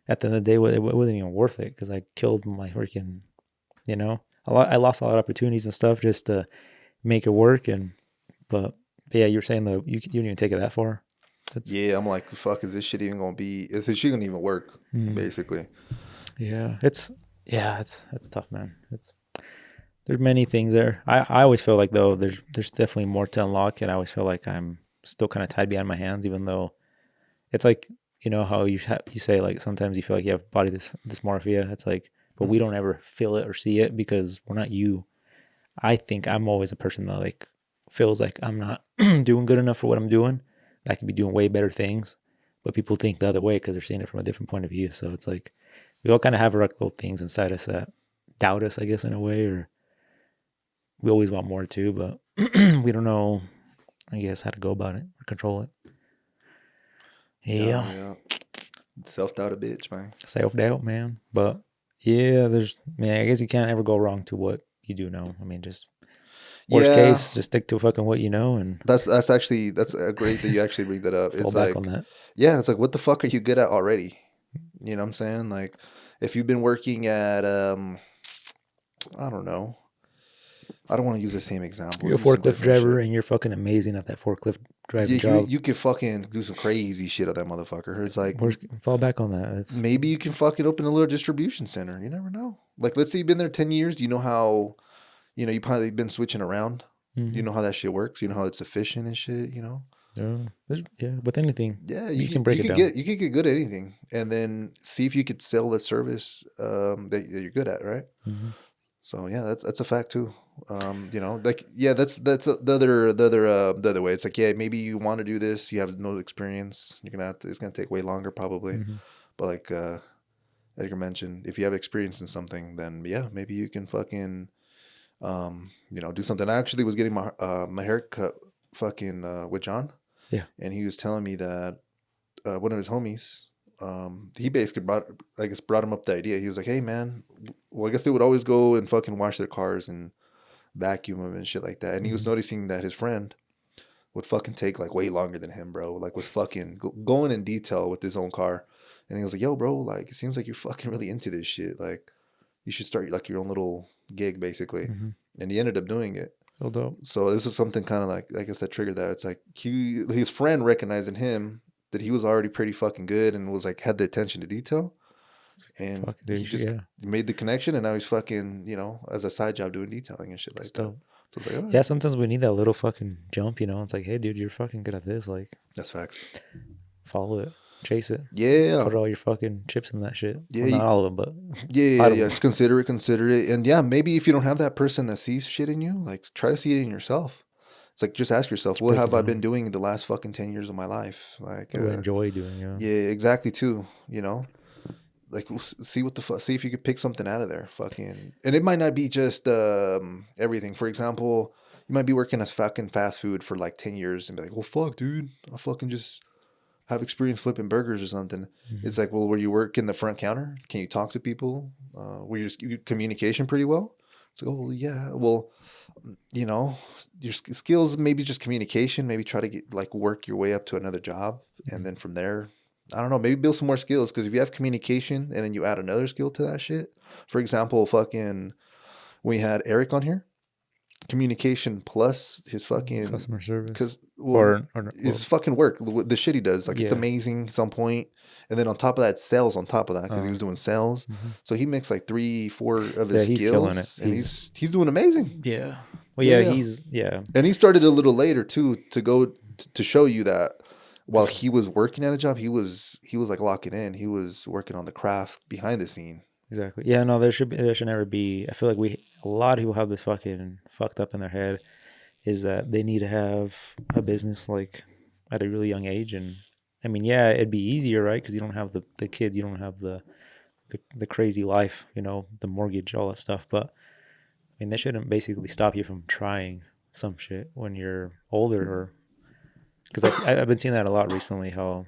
at the end of the day, it wasn't even worth it because I killed my freaking, I lost a lot of opportunities and stuff just to make it work. But yeah, you're saying though, you didn't even take it that far. That's, yeah. I'm like, fuck, is this shit even gonna be? Is this shit gonna even work? mm, Basically, yeah, it's tough, man. there's many things there. I always feel like though there's definitely more to unlock, and I always feel like I'm still kind of tied behind my hands, even though it's like you know how you say like sometimes you feel like you have body dysmorphia. It's like, but we don't ever feel it or see it because we're not you. I think I'm always a person that like feels like I'm not doing good enough for what I'm doing. I could be doing way better things, but people think the other way because they're seeing it from a different point of view. So it's like we all kind of have our little things inside us that doubt us, I guess, in a way, or we always want more too, but we don't know, I guess, how to go about it or control it. Yeah, Yeah, yeah. Self doubt a bitch, man. self doubt, man. But yeah, man, I guess you can't ever go wrong to what you do know. I mean, just worst Yeah, case, just stick to fucking what you know and that's actually that's great that you actually bring that up. fall It's back on like, that. yeah, it's like what the fuck are you good at already? You know what I'm saying? Like, if you've been working at I don't know. I don't want to use the same example. You're a Let's use some forklift different driver shit. and you're fucking amazing at that forklift Yeah, driving job. you could fucking do some crazy shit at that motherfucker. It's like Fall back on that. It's maybe you can fucking open a little distribution center. You never know. Like, let's say you've been there 10 years. Do you know how, you probably been switching around. You mhm. know how that shit works. You know how it's efficient and shit, Yeah, with anything, Yeah, you can break it down. you could get good at anything and then see if you could sell the service that you're good at, right? Hmm. So yeah, that's a fact too. Like yeah, that's the other way. It's like, yeah, maybe you want to do this, you have no experience. It's gonna take way longer probably. Hmm. But like Edgar mentioned, if you have experience in something, then yeah, maybe you can fucking do something. I actually was getting my hair cut fucking with John, Yeah. and he was telling me that one of his homies, he basically brought him up the idea. He was like, "Hey man, well I guess they would always go and fucking wash their cars and vacuum them and shit like that." And he was Hmm. noticing that his friend would fucking take like way longer than him, bro. Like was fucking going in detail with his own car. And he was like, "Yo, bro, like it seems like you're fucking really into this shit. Like you should start like your own little gig, basically." Hmm. And he ended up doing it. So dope. So this was something kind of like I said, triggered that. It's like his friend recognized in him that he was already pretty fucking good and was like had the attention to detail, and Fuck, he dude. just Yeah. made the connection, and now he's fucking as a side job doing detailing and shit It's like that. dope. So it's like, all Yeah, right, sometimes we need that little fucking jump, you know? It's like, hey, dude, you're fucking good at this. Like, that's facts. follow it, chase it, Yeah, put all your fucking chips in that shit. yeah, Well, not all of them, but yeah, a lot of yeah. them. Just consider it, and yeah, maybe if you don't have that person that sees shit in you, like try to see it in yourself. It's like just ask yourself, Just what break it have I been down. doing the last fucking 10 years of my life? Like, What do I enjoy doing, you know? yeah, exactly too. Like see what the fuck, see if you could pick something out of there, fucking. And it might not be just everything. For example, you might be working as fucking fast food for like 10 years and be like, well, fuck, dude, I fucking just have experience flipping burgers or something. Hmm. It's like, well, where you work in the front counter, can you talk to people? You communication pretty well? It's like, oh well, yeah, well, you know, your skills maybe just communication. Maybe try to get like work your way up to another job, and then from there, I don't know, maybe build some more skills. Because if you have communication and then you add another skill to that shit, for example, fucking we had Eric on here, communication plus his fucking Customer service. because well Well, his fucking work, the shit he does, like it's yeah. amazing at some point, and then on top of that, sales on top of that because he was doing sales, Mhm. so he mixed like 3 4 of his Yeah, he's killing it. skills, and he's doing amazing. Yeah. Well, Yeah, yeah, yeah. yeah. And he started a little later too to go to show you that while he was working at a job, he was like locking in. He was working on the craft behind the scene. Exactly. Yeah, no, there should never be. I feel like a lot of people have this fucking fucked up in their head is that they need to have a business like at a really young age. And I mean, yeah, it'd be easier, right? Because you don't have the kids, you don't have the crazy life, you know, the mortgage, all that stuff. But I mean, that shouldn't basically stop you from trying some shit when you're older, or because I've been seeing that a lot recently. How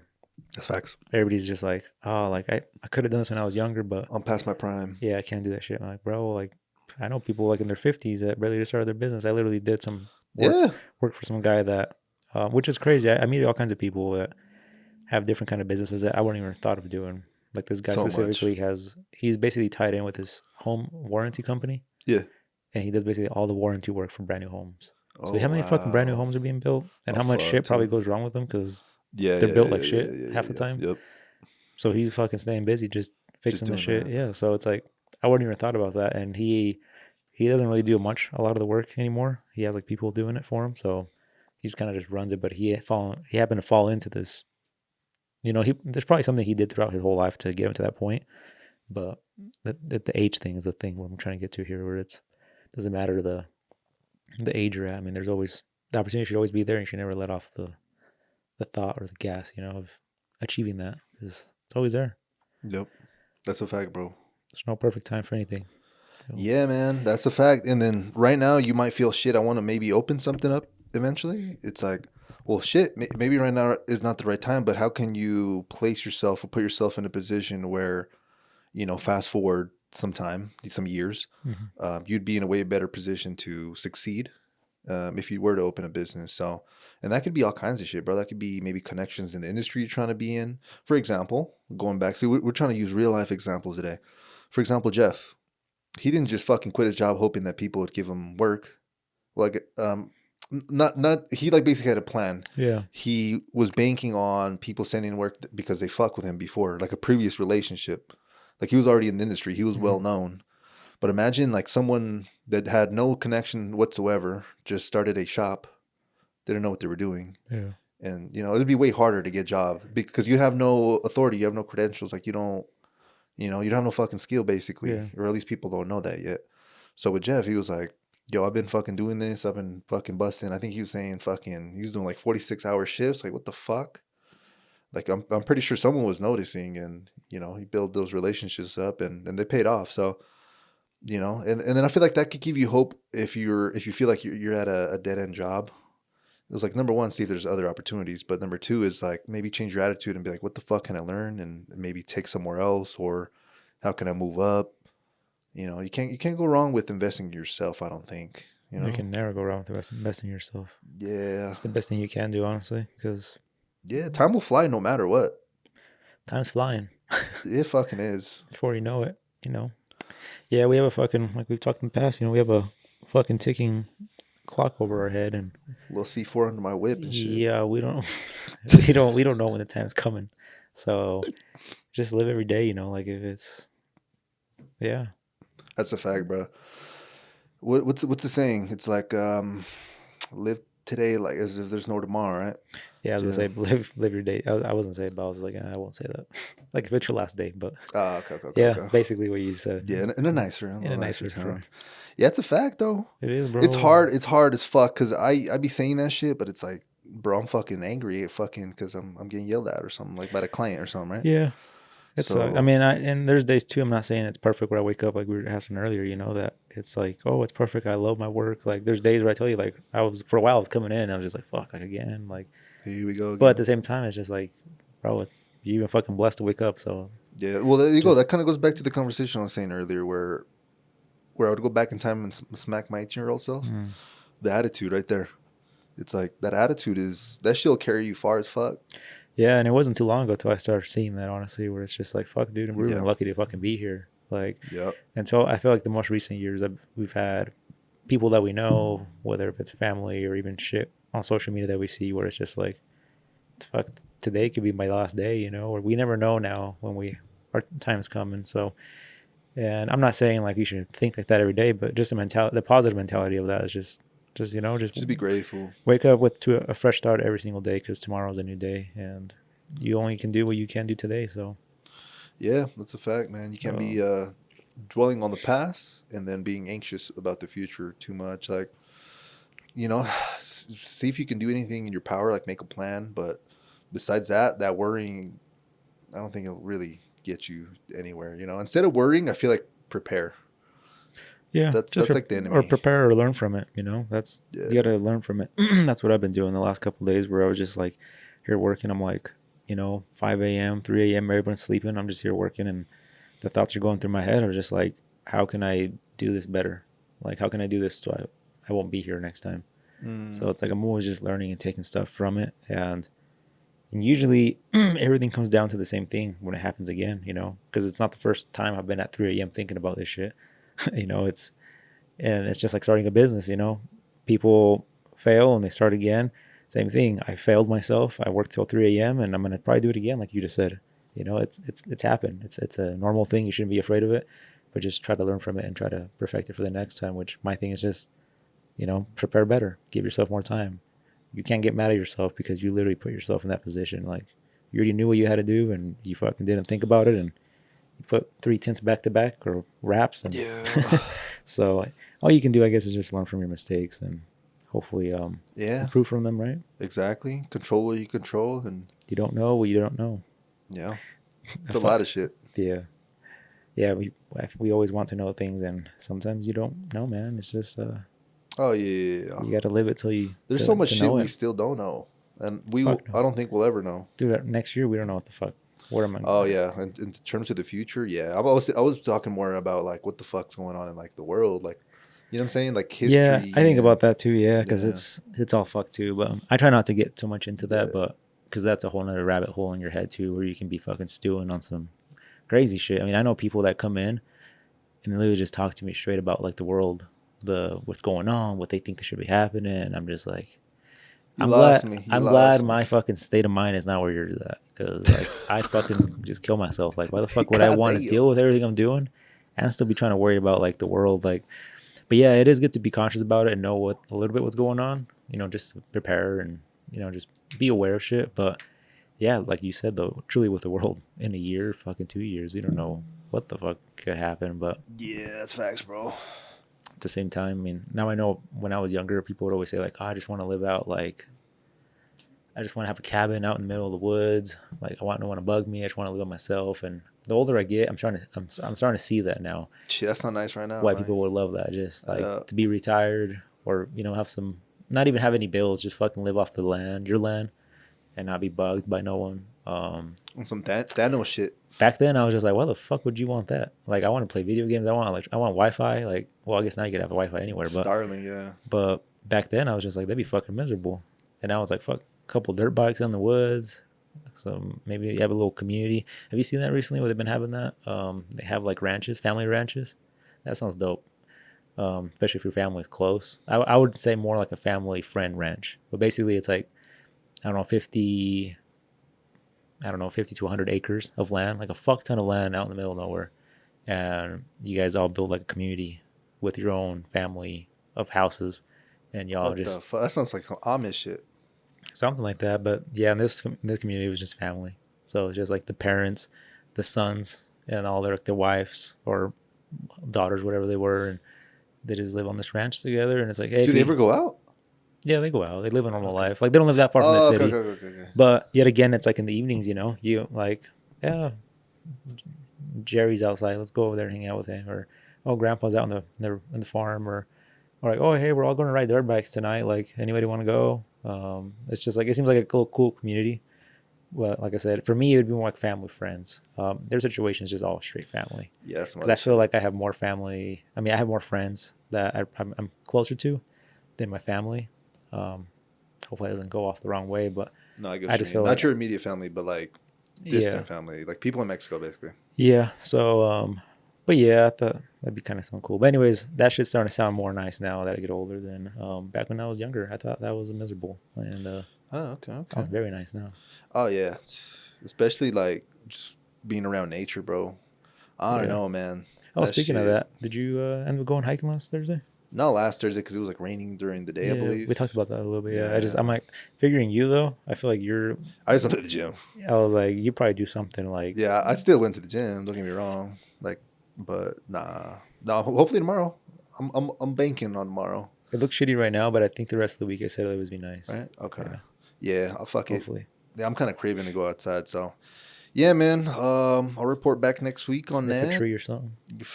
That's facts. everybody's just like, oh, like I could have done this when I was younger, but I'm past my prime. yeah, I can't do that shit. I'm like, bro, like I know people like in their 50s that barely just started their business. I literally did some Yeah, work for some guy that, which is crazy. I meet all kinds of people that have different kind of businesses that I wouldn't even thought of doing. Like this guy so much. specifically he's basically tied in with his home warranty company, Yeah. and he does basically all the warranty work for brand new homes. So Oh how many fucking brand new wow. homes are being built, and Oh how much fuck, shit probably dude. goes wrong with them because Yeah, they're yeah, built yeah, like yeah, yeah, shit yeah, half yeah, the yeah. time. Yep. So he's fucking staying busy just Just fixing the doing shit. that. Yeah. So it's like I wouldn't even thought about that, and he he doesn't really do a lot of the work anymore. He has like people doing it for him, so he's kind of just runs it. But he happened to fall into this. There's probably something he did throughout his whole life to get him to that point. But the age thing is the thing what I'm trying to get to here, where it doesn't matter the age you're at. I mean, there's always the opportunity should always be there, and you should never let off the thought or the gas, of achieving that, because it's always there. Yep. That's a fact, bro. There's no perfect time for anything. So, Yeah, man, that's a fact. And then right now you might feel shit. I want to maybe open something up eventually. It's like, well, shit, maybe right now is not the right time, but how can you place yourself or put yourself in a position where, fast forward some years, you'd be in a way better position to succeed if you were to open a business. So, and that could be all kinds of shit, bro. That could be maybe connections in the industry you're trying to be in. For example, going back, see, we're trying to use real life examples today. For example, Jeff, he didn't just fucking quit his job hoping that people would give him work. Like, not he like basically had a plan. yeah. He was banking on people sending work because they fuck with him before, like a previous relationship. Like he was already in the industry. He was well known. But imagine like someone that had no connection whatsoever, just started a shop, didn't know what they were doing. Yeah. And, it'd be way harder to get a job because you have no authority. You have no credentials. Like you don't have no fucking skill basically, or at least people don't know that yet. So with Jeff, he was like, yo, I've been fucking doing this. I've been fucking busting. I think he was saying he was doing like 46-hour shifts. Like what the fuck? Like I'm pretty sure someone was noticing, and, he built those relationships up and they paid off. So, and then I feel like that could give you hope if you feel like you're at a dead end job. It was like, number one, see if there's other opportunities. But number two is like maybe change your attitude and be like, what the fuck can I learn? And maybe take somewhere else, or how can I move up? You can't go wrong with investing in yourself, I don't think. You can never go wrong with investing in yourself. Yeah. It's the best thing you can do, honestly, because Yeah, time will fly no matter what. time's flying. It fucking is. Before you know it, Yeah, we have a fucking, like we've talked in the past, we have a fucking ticking clock over our head, and Little C4 under my whip and shit. yeah, we don't we don't know when the time's coming. So just live every day, like if it's yeah. That's a fact, bro. What's the saying? It's like live today like as if there's no tomorrow, right? Yeah, I was gonna say live your day. I wasn't saying, but I was like, I won't say that. Like if it's your last day, but Okay. yeah, basically what you said. Yeah, in a nicer tone. Yeah, it's a fact though. It is, bro. It's hard as fuck because I be saying that shit, but it's like, bro, I'm fucking angry at fucking because I'm getting yelled at or something, like by the client or something, right? Yeah. It's So, I mean, and there's days too. I'm not saying it's perfect where I wake up like we were asking earlier. That it's like, oh, it's perfect. I love my work. Like there's days where I tell you, like for a while I was coming in, I was just like, fuck, like again, like here we go again. But at the same time, it's just like, bro, you even fucking blessed to wake up. So yeah, well, there you go. That kind of goes back to the conversation I was saying earlier, where I would go back in time and smack my 18-year-old self. The attitude right there. It's like that attitude that shit'll carry you far as fuck. Yeah, and it wasn't too long ago till I started seeing that, honestly, where it's just like, fuck, dude, we're even lucky to fucking be here. Like, yep. Until I feel like the most recent years we've had people that we know, whether it's family or even shit on social media that we see, where it's just like, fuck, today could be my last day, or we never know now when our time's coming. So, and I'm not saying like you should think like that every day, but just the positive mentality of that is just be grateful. Wake up to a fresh start every single day, because tomorrow's a new day, and you only can do what you can do today. So, yeah, that's a fact, man. You can't be dwelling on the past and then being anxious about the future too much. Like, see if you can do anything in your power, like make a plan. But besides that worrying, I don't think it'll really get you anywhere. Instead of worrying, I feel like prepare. Yeah, that's like the enemy. Or prepare or learn from it. That's you got to learn from it. That's what I've been doing the last couple of days, where I was just like here working. I'm like, 5 a.m., 3 a.m. Everyone's sleeping. I'm just here working, and the thoughts are going through my head. I was just like, how can I do this better? Like, how can I do this so I won't be here next time? So it's like I'm always just learning and taking stuff from it, and usually everything comes down to the same thing when it happens again. Because it's not the first time I've been at 3 a.m. thinking about this shit. It's just like starting a business. People fail and they start again. Same thing. I failed myself. I worked till 3 a.m. and I'm gonna probably do it again, like you just said. It's happened. It's a normal thing. You shouldn't be afraid of it. but just try to learn from it and try to perfect it for the next time. Which my thing is just, prepare better, give yourself more time. You can't get mad at yourself because you literally put yourself in that position. Like, you already knew what you had to do and you fucking didn't think about it, and you put 3 tenths back to back or wraps, and Yeah. so all you can do, I guess, is just learn from your mistakes and hopefully Yeah. improve from them, right? Exactly. Control what you control, and You don't know what you don't know. yeah, it's a lot of shit. Yeah. Yeah, we always want to know things, and sometimes you don't know, man. It's just Oh yeah. you got to live it till you There's so much to shit know we it. still don't know, and Fuck no. I don't think we'll ever know. Dude, next year we don't know what the fuck. Where am I? Oh yeah, and in terms of the future, yeah, I was talking more about like what the fuck's going on in like the world, like you know what I'm saying, like Yeah, history I think and about that too. Yeah, because yeah, it's all fucked too. But I try not to get too much into that, yeah. but because that's a whole nother rabbit hole in your head too, where you can be fucking stewing on some crazy shit. I mean, I know people that come in and literally just talk to me straight about like the world, what's going on, what they think that should be happening. And I'm just like, You lost me. You I'm lost glad me. my fucking state of mind is not where yours is at, because like I fucking just kill myself. Like, why the fuck would I God want to damn. deal with everything I'm doing and still be trying to worry about like the world? Like, but yeah, it is good to be conscious about it and know a little bit what's going on. Just prepare and just be aware of shit. But yeah, like you said though, truly with the world in a year, fucking 2 years, we don't know what the fuck could happen. But Yeah, that's facts, bro. at the same time, I mean, now I know when I was younger, people would always say like, oh, I just want to live out like. I just want to have a cabin out in the middle of the woods. Like, I want no one to bug me. I just want to live by myself. And the older I get, I'm starting to see that now. Shit, that's not nice right now, Why man. people would love that. Just like to be retired, or have some, not even have any bills. Just fucking live off the land, your land, and not be bugged by no one. On some Thanos shit. Back then, I was just like, why the fuck would you want that? Like, I want to play video games. I want Wi-Fi. Like, well, I guess now you could have a Wi-Fi anywhere. Starling, yeah. But back then, I was just like, that'd be fucking miserable. And now it's like, fuck, couple dirt bikes in the woods. So maybe you have a little community. Have you seen that recently where they've been having that? They have like ranches, family ranches. That sounds dope. Especially if your family's close. I would say more like a family friend ranch. But basically it's like, I don't know, 50 to 100 acres of land, like a fuck ton of land out in the middle of nowhere. And you guys all build like a community with your own family of houses. And y'all What just the fuck? That sounds like some Amish shit. something like that. But yeah, in this community, it was just family. So it's just like the parents, the sons, and all their wives or daughters, whatever they were, and they just live on this ranch together. And it's like, hey, Do they ever go out? yeah, they go out. They live a normal Okay. life. Like, they don't live that far from the Oh, city. okay. But yet again, it's like in the evenings, you like, yeah, Jerry's outside. Let's go over there and hang out with him. Or, oh, Grandpa's out in the farm. Or like, oh, hey, we're all going to ride dirt bikes tonight. Like, anybody want to go? It's just like, it seems like a cool community. Well, like I said, for me, it would be more like family, friends. Their situation is just all straight family. Yeah, Because I feel like I have more family. I mean, I have more friends that I'm closer to than my family. Hopefully, it doesn't go off the wrong way. But no, I I guess just you mean. feel Not like, your immediate family, but like distant yeah, family, like people in Mexico, basically. yeah. So, but yeah, I thought that'd be kind of something cool. But anyways, that shit's starting to sound more nice now that I get older than back when I was younger. I thought that was miserable, and Oh, okay. sounds very nice now. Oh yeah, especially like just being around nature, bro. I don't Yeah. know, man. Oh, That speaking of shit. that, did you end up going hiking last Thursday? Not last Thursday because it was like raining during the day, I Yeah, we believe. talked about that a little bit. Yeah, I'm Yeah, like figuring you though. I feel like you're. I just went to the gym. I was like, you probably do something like. Yeah, I still went to the gym. Don't get me wrong. Like, but nah, no. Hopefully tomorrow. I'm banking on tomorrow. It looks shitty right now, but I think the rest of the week I said it would be nice. Right? Okay. Yeah, Yeah, I'll fuck it. hopefully. Yeah, I'm kind of craving to go outside. So, yeah, man. I'll report back next week on Sniff a that. tree or something.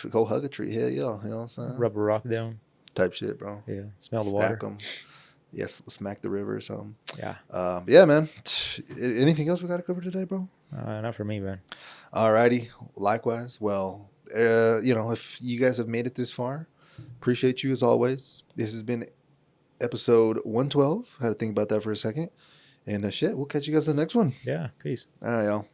Go hug a tree. Hell yeah. You know what I'm saying? Rub a rock down. Type shit, bro. Yeah, smell the Stack water. them. Yes, smack the river or something. Yeah. Yeah, man. Anything else we got to cover today, bro? Not for me, man. Alrighty. Likewise. Well, if you guys have made it this far, appreciate you as always. This has been episode 112. Had to think about that for a second. And shit, we'll catch you guys in the next one. Yeah, peace. All right, y'all.